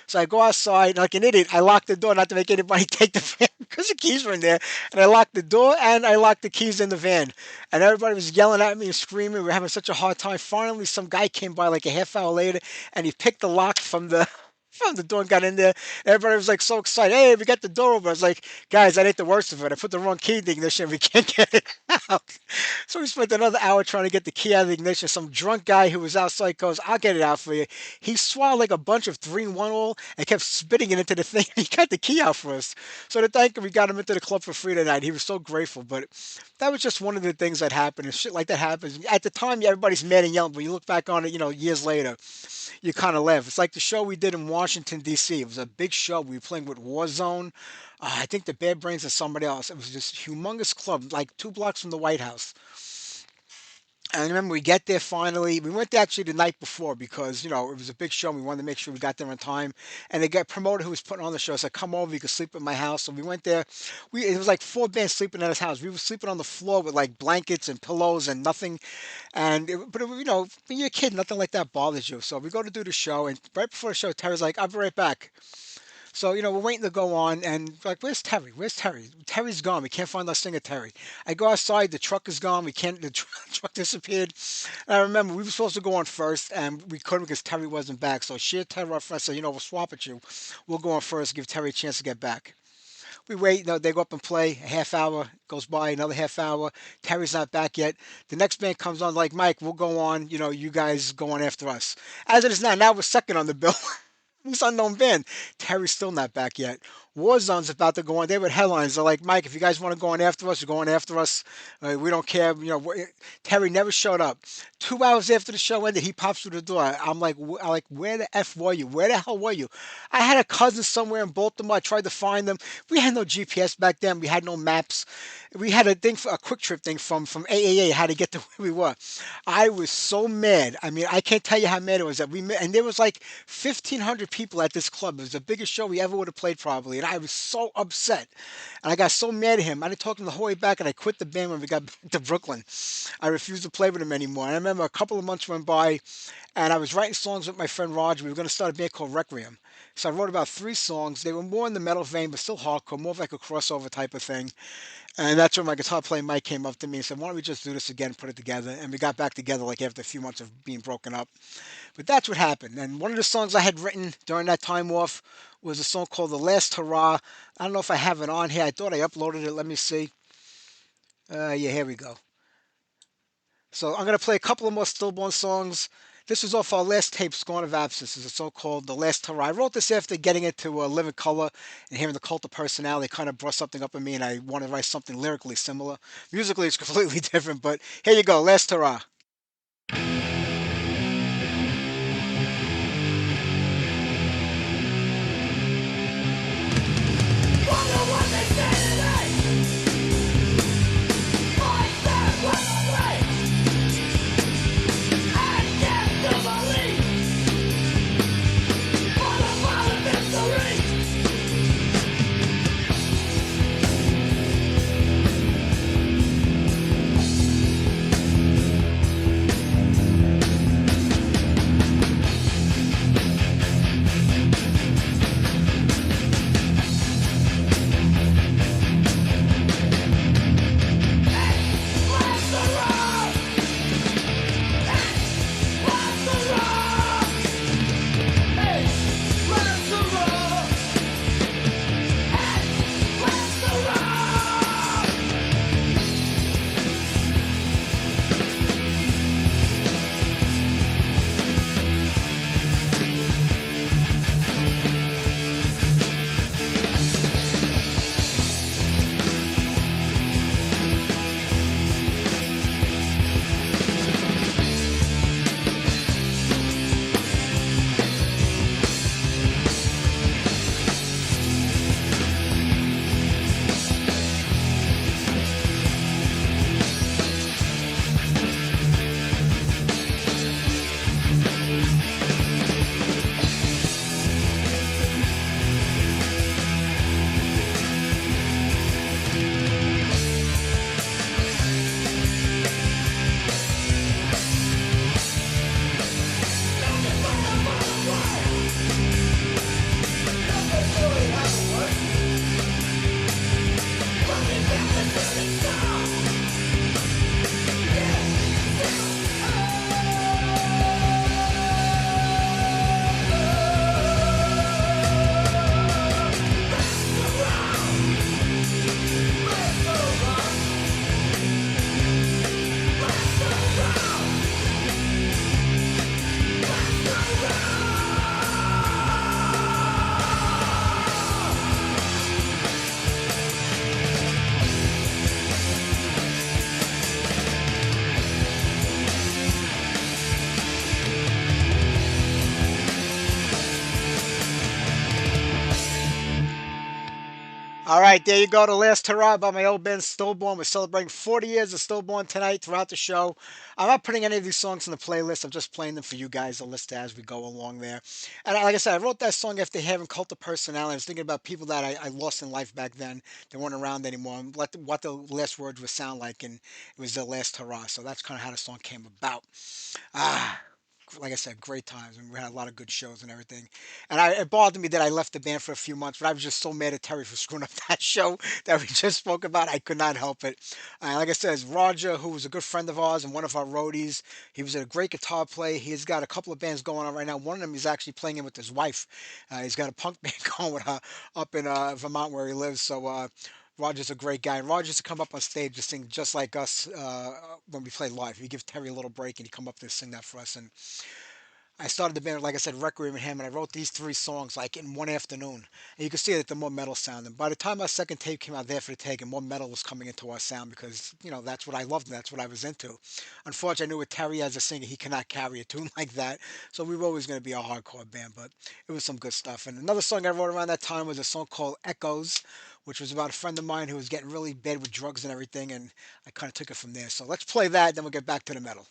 So I go outside, like an idiot. I lock the door not to make anybody take the van because the keys were in there. And I locked the door and I locked the keys in the van. And everybody was yelling at me and screaming. We were having such a hard time. Finally, some guy came by like a half hour later and he picked the lock from the from the door and got in there. Everybody was like so excited. Hey, we got the door open. I was like, guys, that ain't the worst of it. I put the wrong key in the ignition. We can't get it out. So we spent another hour trying to get the key out of the ignition. Some drunk guy who was outside goes, I'll get it out for you. He swallowed like a bunch of 3-in-1 oil and kept spitting it into the thing. He got the key out for us. So to thank him, we got him into the club for free tonight. He was so grateful. But that was just one of the things that happened. And shit like that happens. At the time, everybody's mad and yelling. But you look back on it, years later, you kind of laugh. It's like the show we did in Washington, D.C. It was a big show. We were playing with Warzone. I think the Bad Brains and somebody else. It was this humongous club, like 2 blocks from the White House. And I remember we get there finally. We went there actually the night before because, it was a big show. And we wanted to make sure we got there on time. And the guy promoter who was putting on the show said, come over, you can sleep at my house. So we went there. It was like 4 bands sleeping at his house. We were sleeping on the floor with like blankets and pillows and nothing. When you're a kid, nothing like that bothers you. So we go to do the show. And right before the show, Terry's like, I'll be right back. So, we're waiting to go on, and like, where's Terry? Where's Terry? Terry's gone. We can't find our singer, Terry. I go outside, the truck is gone. We can't, the truck disappeared. And I remember we were supposed to go on first, and we couldn't because Terry wasn't back. So, Sheer Terror, our friend, said, we'll swap at you. We'll go on first, give Terry a chance to get back. We wait, they go up and play. A half hour goes by, another half hour. Terry's not back yet. The next band comes on, like, Mike, we'll go on. You guys go on after us. As it is now we're second on the bill. This unknown band. Terry's still not back yet. Warzone's about to go on. They were headlines. They're like, Mike, if you guys want to go on after us, you're going after us. We don't care. Terry never showed up. 2 hours after the show ended, he pops through the door. I'm like, where the F were you? Where the hell were you? I had a cousin somewhere in Baltimore. I tried to find them. We had no GPS back then. We had no maps. We had a quick trip thing from AAA, how to get to where we were. I was so mad. I mean, I can't tell you how mad it was that and there was like 1,500 people at this club. It was the biggest show we ever would have played probably. And I was so upset. And I got so mad at him. I didn't talk to him the whole way back and I quit the band when we got back to Brooklyn. I refused to play with him anymore. And I remember a couple of months went by and I was writing songs with my friend Roger. We were going to start a band called Requiem. So I wrote about 3 songs. They were more in the metal vein, but still hardcore, more of like a crossover type of thing. And that's when my guitar playing Mike came up to me and said, why don't we just do this again, put it together? And we got back together like after a few months of being broken up. But that's what happened. And one of the songs I had written during that time off was a song called The Last Hurrah. I don't know if I have it on here. I thought I uploaded it. Let me see. Yeah, here we go. So I'm gonna play a couple of more Stillborn songs. This was off our last tape, Scorn of Absence. It's a song called The Last Hurrah. I wrote this after getting into Living Color and hearing the Cult of Personality. It kind of brought something up in me, and I wanted to write something lyrically similar. Musically, it's completely different, but here you go, Last Hurrah. All right, there you go. The Last Hurrah by my old band Stillborn. We're celebrating 40 years of Stillborn tonight throughout the show. I'm not putting any of these songs in the playlist. I'm just playing them for you guys to listen as we go along there. And like I said, I wrote that song after having Cult of Personality. I was thinking about people that I lost in life back then. They weren't around anymore. And what the last words would sound like. And it was the Last Hurrah. So that's kind of how the song came about. Ah, like I said, great times. And we had a lot of good shows and everything. And it bothered me that I left the band for a few months, but I was just so mad at Terry for screwing up that show that we just spoke about. I could not help it. Like I said, it's Roger, who was a good friend of ours and one of our roadies. He was a great guitar player. He's got a couple of bands going on right now. One of them he's actually playing in with his wife. He's got a punk band going with her up in Vermont where he lives. So Roger's a great guy. And Roger used to come up on stage to sing just like us when we played live. We give Terry a little break and he come up there and sing that for us. And I started the band, like I said, Requiem and him, and I wrote these three songs like in one afternoon. And you can see that the more metal sound. And by the time our second tape came out, There for the Taking, more metal was coming into our sound because, that's what I loved and that's what I was into. Unfortunately, I knew with Terry as a singer, he cannot carry a tune like that. So we were always going to be a hardcore band, but it was some good stuff. And another song I wrote around that time was a song called Echoes, which was about a friend of mine who was getting really bad with drugs and everything. And I kind of took it from there. So let's play that, then we'll get back to the metal.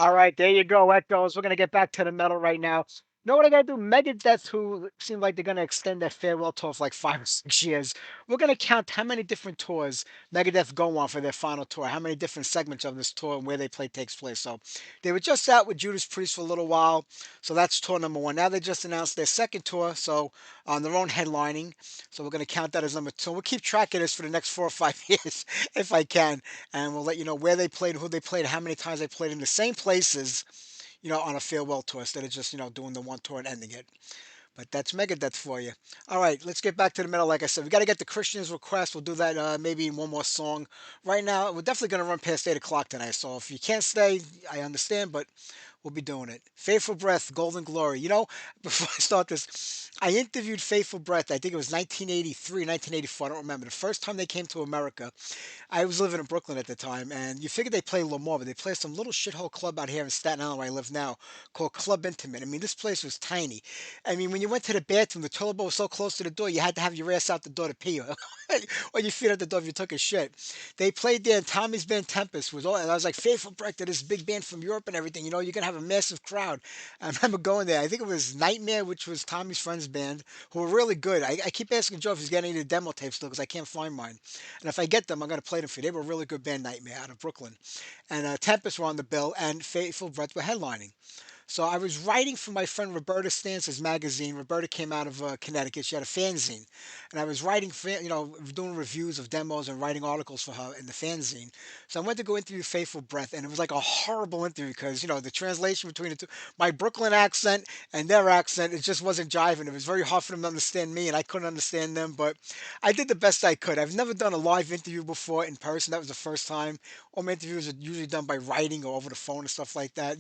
All right, there you go, Echoes. We're gonna get back to the metal right now. Know what I gotta do? Megadeth, who seem like they're gonna extend their farewell tour for like 5 or 6 years. We're gonna count how many different tours Megadeth go on for their final tour, how many different segments of this tour and where they play takes place. So they were just out with Judas Priest for a little while, so that's tour number one. Now they just announced their second tour, so on their own headlining. So we're gonna count that as number two. We'll keep track of this for the next 4 or 5 years if I can, and we'll let you know where they played, who they played, how many times they played in the same places, on a farewell tour instead of just, doing the one tour and ending it. But that's Megadeth for you. All right, let's get back to the metal. Like I said, we got to get the Christians' request. We'll do that maybe in one more song. Right now, we're definitely going to run past 8 o'clock tonight. So if you can't stay, I understand, but we'll be doing it. Faithful Breath, Golden Glory. Before I start this, I interviewed Faithful Breath. I think it was 1983, 1984. I don't remember. The first time they came to America, I was living in Brooklyn at the time, and you figured they play a little more, but they play some little shithole club out here in Staten Island where I live now called Club Intimate. I mean, this place was tiny. I mean, when you went to the bathroom, the toilet bowl was so close to the door, you had to have your ass out the door to pee, or your feet out the door if you took a shit. They played there, and Tommy's band Tempest was all, and I was like, Faithful Breath, to this big band from Europe and everything. You're gonna have a massive crowd. I remember going there. I think it was Nightmare, which was Tommy's friend's band, who were really good. I keep asking Joe if he's getting any of the demo tapes still because I can't find mine. And if I get them, I'm gonna play them for you. They were a really good band, Nightmare, out of Brooklyn. And Tempest were on the bill, and Faithful Breath were headlining. So I was writing for my friend Roberta Stance's magazine. Roberta came out of Connecticut. She had a fanzine, and I was writing, doing reviews of demos and writing articles for her in the fanzine. So I went to go interview Faithful Breath, and it was like a horrible interview because the translation between the two, my Brooklyn accent and their accent, it just wasn't jiving. It was very hard for them to understand me, and I couldn't understand them. But I did the best I could. I've never done a live interview before in person. That was the first time. All my interviews are usually done by writing or over the phone and stuff like that.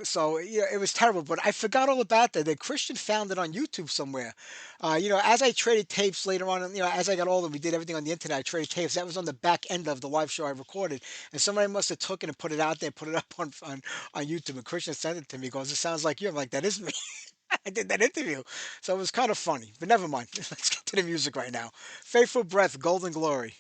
So yeah, it was terrible, but I forgot all about that. The Christian found it on YouTube somewhere. As I traded tapes later on, as I got older, we did everything on the internet. I traded tapes. That was on the back end of the live show I recorded, and somebody must have took it and put it out there, put it up on YouTube. And Christian sent it to me. He goes, "It sounds like you." I'm like, "That is me." I did that interview, so it was kind of funny. But never mind. Let's get to the music right now. Faithful Breath, Golden Glory.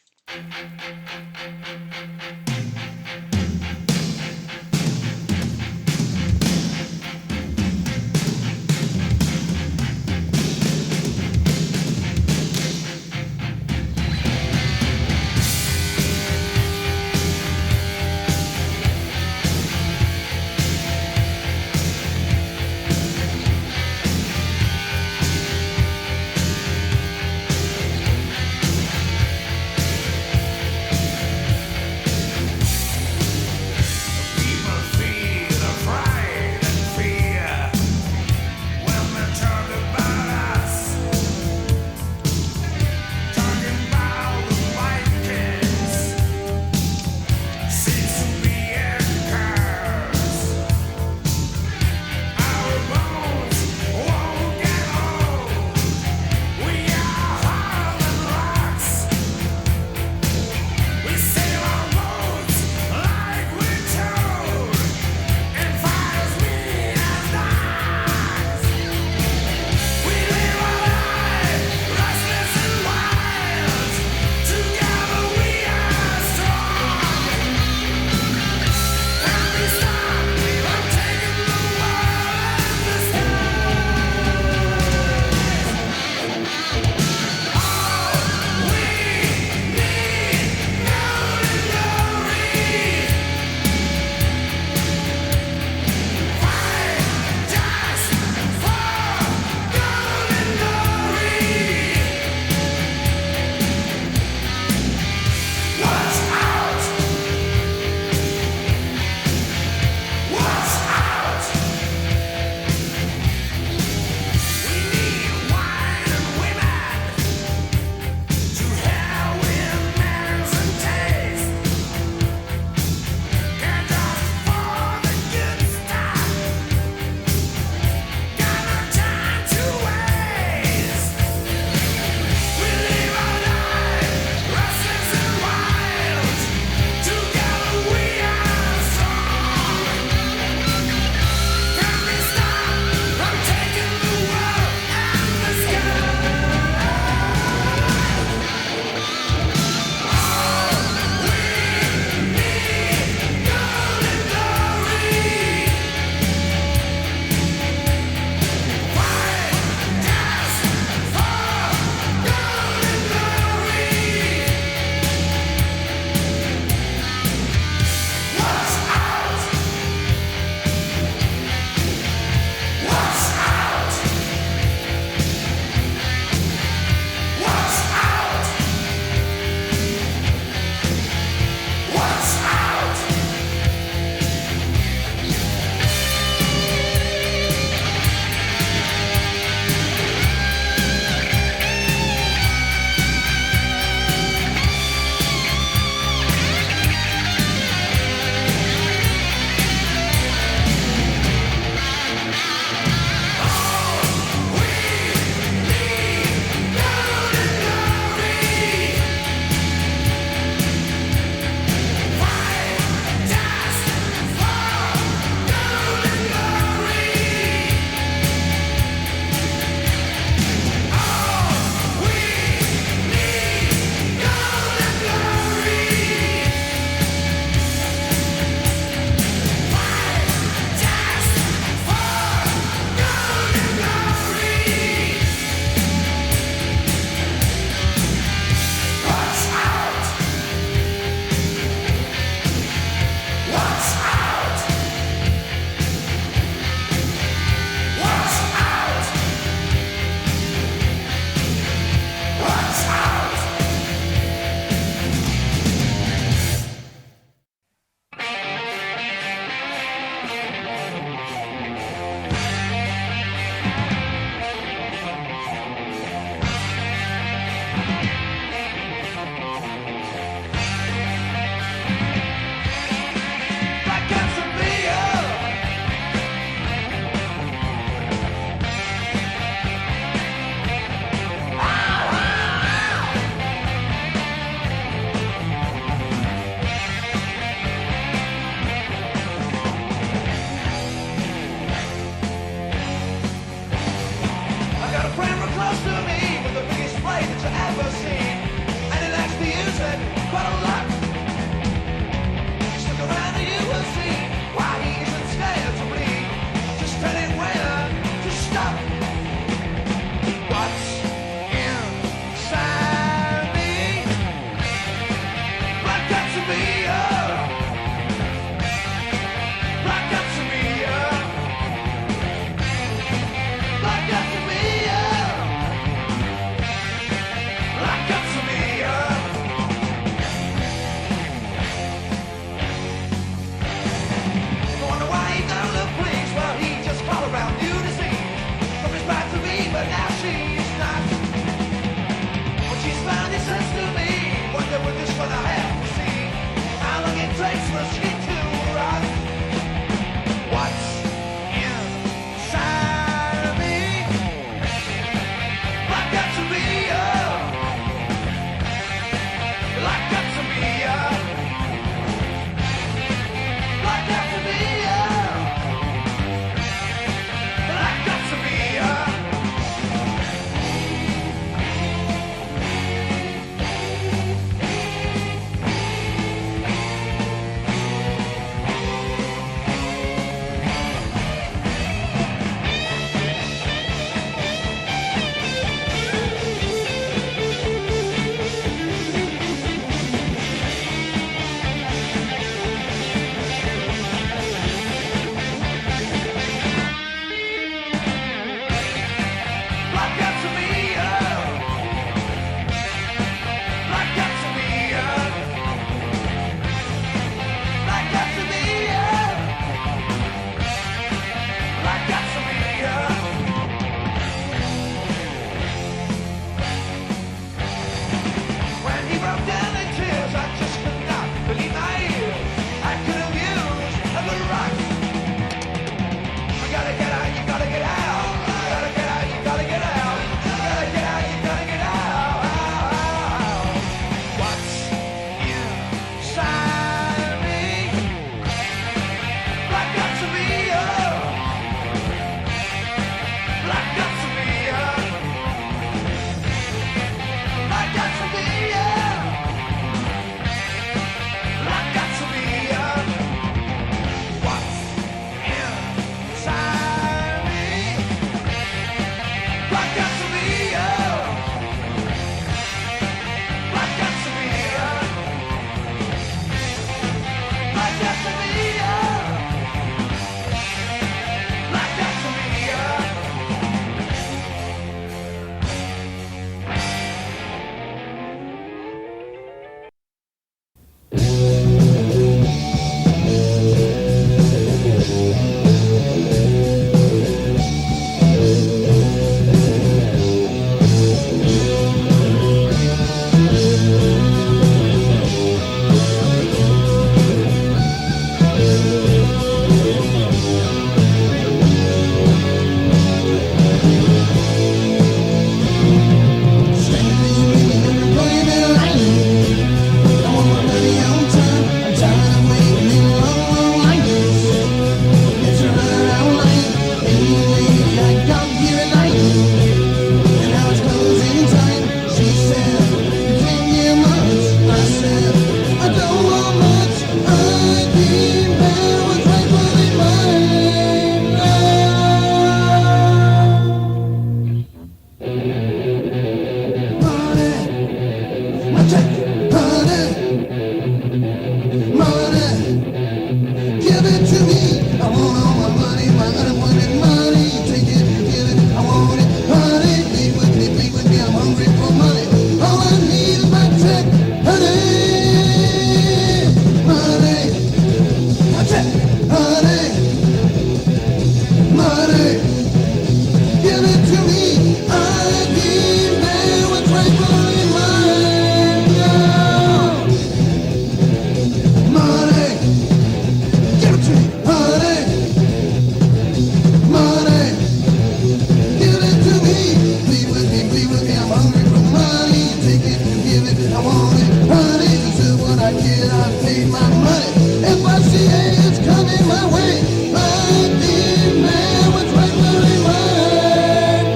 it, I paid my money. If I see it's coming my way, I demand what's rightfully mine.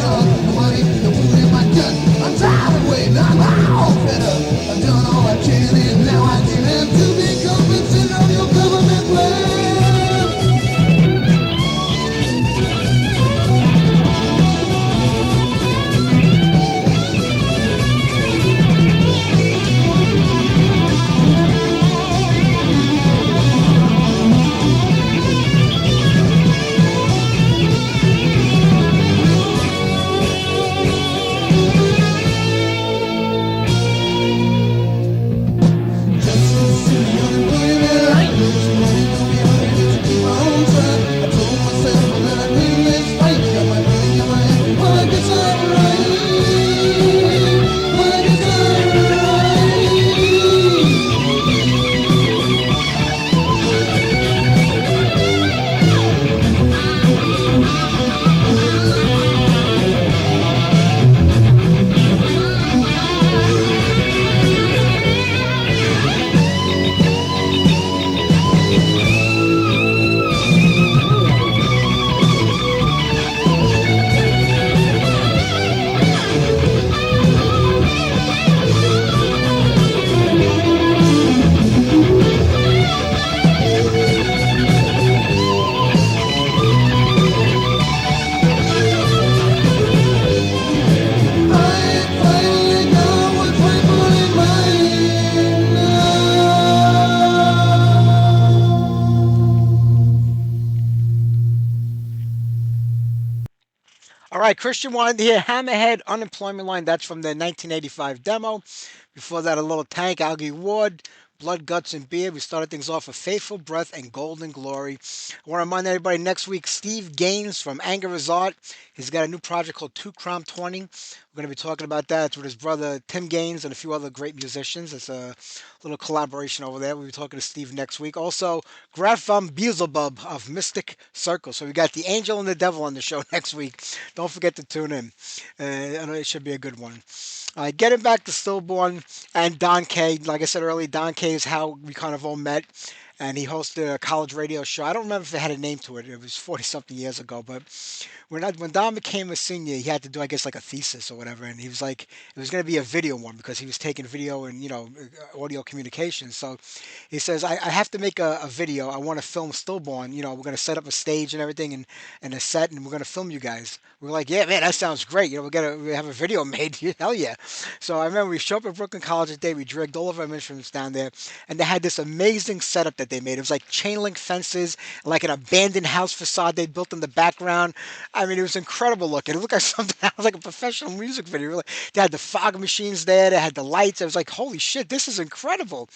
No, the money, the food in my gut. I'm tired of waiting, I'm all fed up. I've done all I can and now I demand to be compensated on your government plan. All right, Christian wanted to hear Hammerhead Unemployment Line. That's from the 1985 demo. Before that, a little Tank, Algie Ward, Blood, Guts, and Beer. We started things off with Faithful Breath and Golden Glory. I want to remind everybody next week, Steve Gaines from Anger is Art. He's got a new project called 2 Crom 20. We're going to be talking about that. It's with his brother Tim Gaines and a few other great musicians. It's a little collaboration over there. We'll be talking to Steve next week. Also, Graf von Beelzebub of Mystic Circle. So we got the Angel and the Devil on the show next week. Don't forget to tune in. I know it should be a good one. Getting back to Stillborn and Don Kay. Like I said earlier, Don Kay is how we kind of all met. And he hosted a college radio show. I don't remember if it had a name to it. It was 40 something years ago. But when Don became a senior, he had to do, I guess, like a thesis or whatever. And he was like, it was going to be a video one because he was taking video and, audio communication. So he says, I have to make a video. I want to film Stillborn. We're going to set up a stage and everything and a set, and we're going to film you guys. We're like, yeah, man, that sounds great. We have a video made. Hell yeah. So I remember we showed up at Brooklyn College that day. We dragged all of our instruments down there, and they had this amazing setup that they made. It was like chain link fences, like an abandoned house facade they built in the background. I mean, it was incredible looking. It looked like something that was like a professional music video. Really, they had the fog machines there. They had the lights. I was like, holy shit, this is incredible.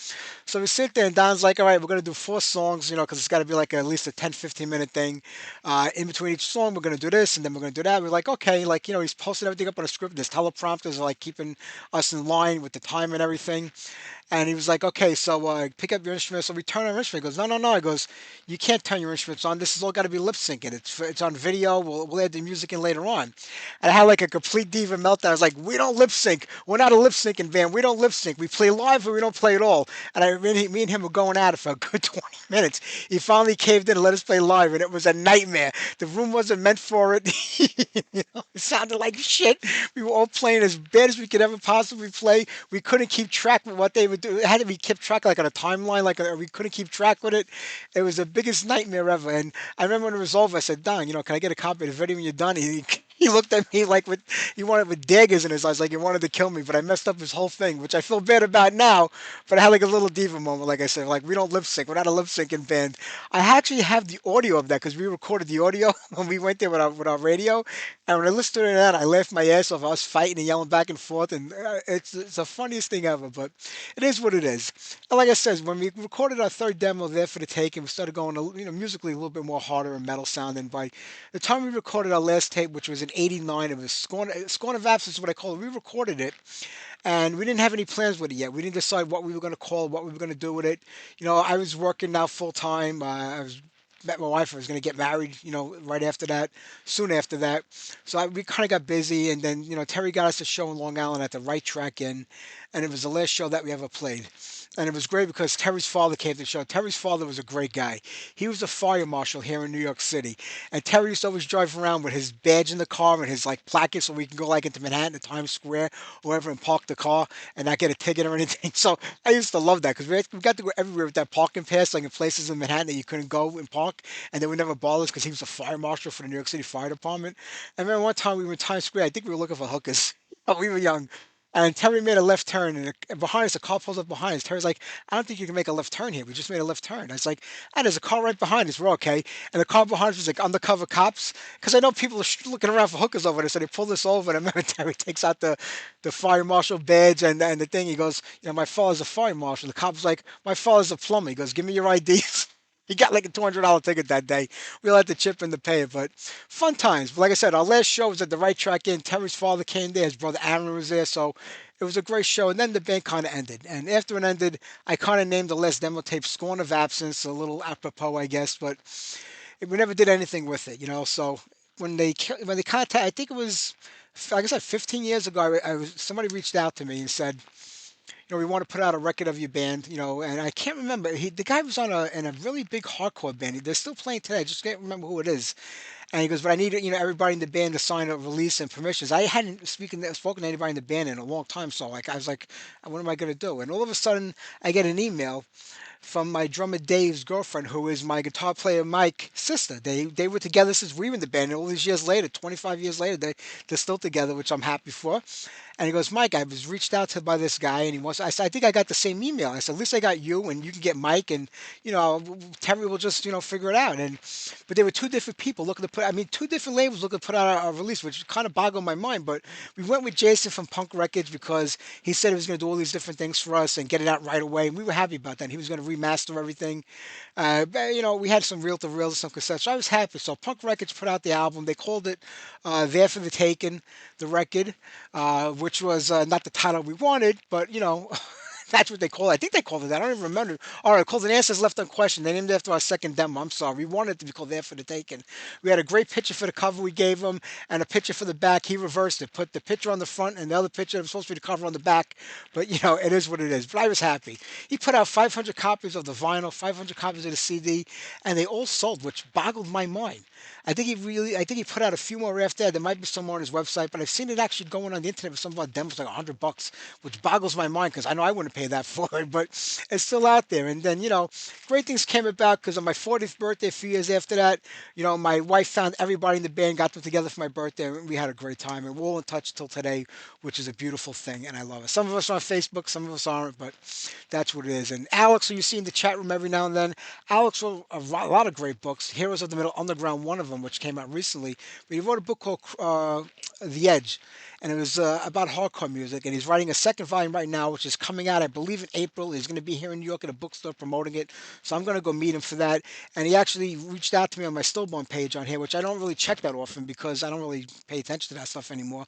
So we sit there, and Don's like, all right, we're going to do 4 songs, because it's got to be like at least a 10, 15-minute thing. In between each song, we're going to do this, and then we're going to do that. We're like, okay, like, he's posting everything up on a script. There's teleprompters, like keeping us in line with the time and everything. And he was like, okay, so pick up your instrument. So we turn our instrument. He goes, no, no, no. He goes, you can't turn your instruments on. This has all got to be lip syncing. It's on video. We'll add the music in later on. And I had like a complete diva meltdown. I was like, we don't lip sync. We're not a lip syncing band. We don't lip sync. We play live, but we don't play at all. And me and him were going at it for a good 20 minutes. He finally caved in and let us play live, and it was a nightmare. The room wasn't meant for it. It sounded like shit. We were all playing as bad as we could ever possibly play. We couldn't keep track of what they would do. It had to be kept track like on a timeline, we couldn't keep track with it. It was the biggest nightmare ever. And I remember when it was over, I said, Don, can I get a copy of the video when you're done? He looked at me like he wanted with daggers in his eyes, like he wanted to kill me. But I messed up his whole thing, which I feel bad about now. But I had like a little diva moment, like I said, like we don't lip sync. We're not a lip syncing band. I actually have the audio of that because we recorded the audio when we went there with our radio. And when I listened to that, I laughed my ass off. I was fighting and yelling back and forth, and it's the funniest thing ever. But it is what it is. And like I said, when we recorded our third demo there for the take, and we started going, musically a little bit more harder and metal sounding. By the time we recorded our last tape, which was in '89, it was Scorn of Absence is what I call it. We recorded it, and we didn't have any plans with it yet. We didn't decide what we were going to call it, what we were going to do with it. I was working now full time. I was met my wife. I was going to get married, right after that, soon after that. So we kind of got busy, and then Terry got us a show in Long Island at the Right Track Inn, and it was the last show that we ever played. And it was great because Terry's father came to the show. Terry's father was a great guy. He was a fire marshal here in New York City. And Terry used to always drive around with his badge in the car and his like placket so we can go like into Manhattan to Times Square or wherever and park the car and not get a ticket or anything. So I used to love that because we got to go everywhere with that parking pass, like in places in Manhattan that you couldn't go and park. And they would never bother us because he was a fire marshal for the New York City Fire Department. I remember one time we were in Times Square. I think we were looking for hookers. We were young. And Terry made a left turn, and behind us, a car pulls up behind us. Terry's like, I don't think you can make a left turn here. We just made a left turn. I was like, there's a car right behind us. We're okay. And the car behind us was like undercover cops. Because I know people are looking around for hookers over there. So they pulled us over. And I remember Terry takes out the fire marshal badge and the thing. He goes, my father's a fire marshal. The cop's like, my father's a plumber. He goes, give me your IDs. He got like a $200 ticket that day. We all had to chip in to pay it, but fun times. But like I said, our last show was at the Right Track Inn. Terry's father came there. His brother Aaron was there. So it was a great show. And then the band kind of ended. And after it ended, I kind of named the last demo tape Scorn of Absence, a little apropos, I guess. But we never did anything with it. So when they contacted, I think it was, like I said, 15 years ago, somebody reached out to me and said, we want to put out a record of your band, and I can't remember. The guy was in a really big hardcore band. They're still playing today. I just can't remember who it is. And he goes, but I need, everybody in the band to sign a release and permissions. I hadn't spoken to anybody in the band in a long time. So like, I was like, what am I going to do? And all of a sudden I get an email from my drummer Dave's girlfriend, who is my guitar player Mike's sister. They were together since we were in the band. And all these years later, 25 years later, they're still together, which I'm happy for. And he goes, Mike, I was reached out to by this guy, and he wants. I said, I think I got the same email. I said, at least I got you, and you can get Mike, and Terry will just figure it out. But they were two different people looking to put. I mean, two different labels looking to put out a release, which kind of boggled my mind. But we went with Jason from Punk Records because he said he was going to do all these different things for us and get it out right away, and we were happy about that. He was going to remaster everything. We had some reel-to-reels, some cassettes. So I was happy. So Punk Records put out the album. They called it "There for the Taking," the record, which was not the title we wanted, but that's what they call it. I think they called it that. I don't even remember. All right, called "An Answers Left Unquestioned." They named it after our second demo. I'm sorry. We wanted it to be called "There for the Taking." We had a great picture for the cover we gave him and a picture for the back. He reversed it, put the picture on the front and the other picture that was supposed to be the cover on the back. But, it is what it is. But I was happy. He put out 500 copies of the vinyl, 500 copies of the CD, and they all sold, which boggled my mind. I think he put out a few more after that. There might be some more on his website, but I've seen it actually going on the internet with some of our demos like $100, which boggles my mind because I know I wouldn't pay that for it, but it's still out there. And then, great things came about because on my 40th birthday, a few years after that, my wife found everybody in the band, got them together for my birthday, and we had a great time. And we're all in touch till today, which is a beautiful thing, and I love it. Some of us are on Facebook, some of us aren't, but that's what it is. And Alex, who you see in the chat room every now and then, Alex wrote a lot of great books. Heroes of the Middle Underground, one of them, which came out recently. But he wrote a book called The Edge, and it was about hardcore music. And he's writing a second volume right now, which is coming out, I believe, in April. He's going to be here in New York at a bookstore promoting it, so I'm going to go meet him for that. And he actually reached out to me on my Stillborn page on here, which I don't really check that often because I don't really pay attention to that stuff anymore.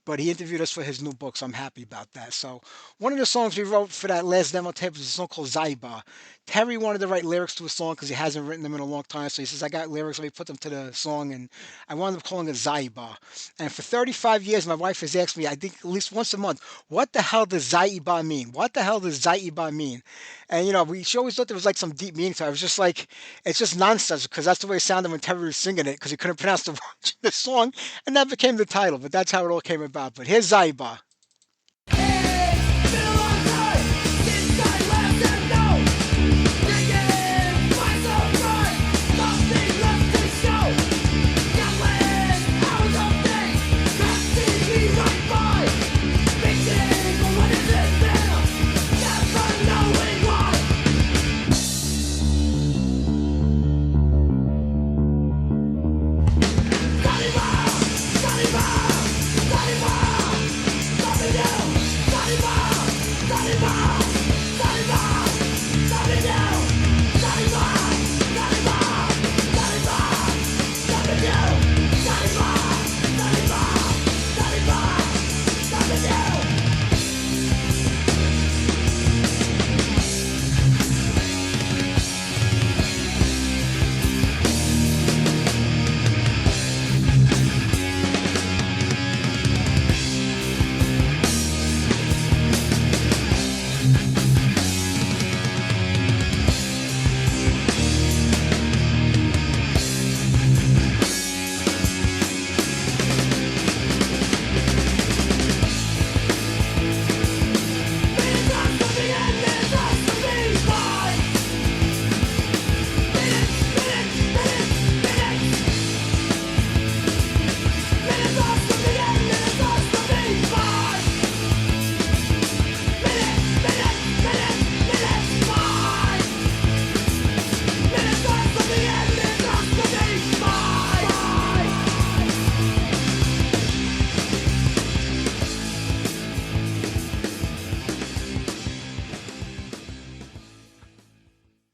But he interviewed us for his new book, so I'm happy about that. So one of the songs we wrote for that last demo tape was a song called Zaiba. Terry wanted to write lyrics to a song because he hasn't written them in a long time. So he says, I got lyrics, let me put them to the song. And I wound up calling it Zaiba. And for 35 years, my wife has asked me, I think at least once a month, what the hell does Zaiba mean? What the hell does Zaiba mean? And, she always thought there was like some deep meaning to it. I was just like, it's just nonsense because that's the way it sounded when Terry was singing it because he couldn't pronounce the words of the song. And that became the title. But that's how it all came about. But here's Zaiba.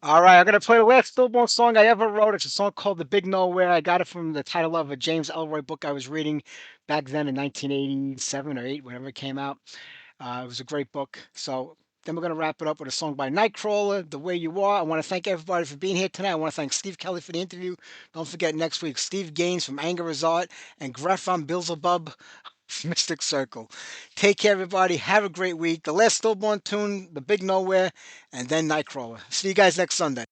All right, I'm gonna play the last Stillborn song I ever wrote. It's a song called "The Big Nowhere." I got it from the title of a James Ellroy book I was reading back then in 1987 or 8, whenever it came out. It was a great book. So then we're gonna wrap it up with a song by Nightcrawler, "The Way You Are." I want to thank everybody for being here tonight. I want to thank Steve Kelley for the interview. Don't forget next week Steve Gaines from Anger is Art and Gref from Beelzebub Mystic Circle. Take care, everybody. Have a great week. The last Stillborn tune, "The Big Nowhere," and then Nightcrawler. See you guys next Sunday.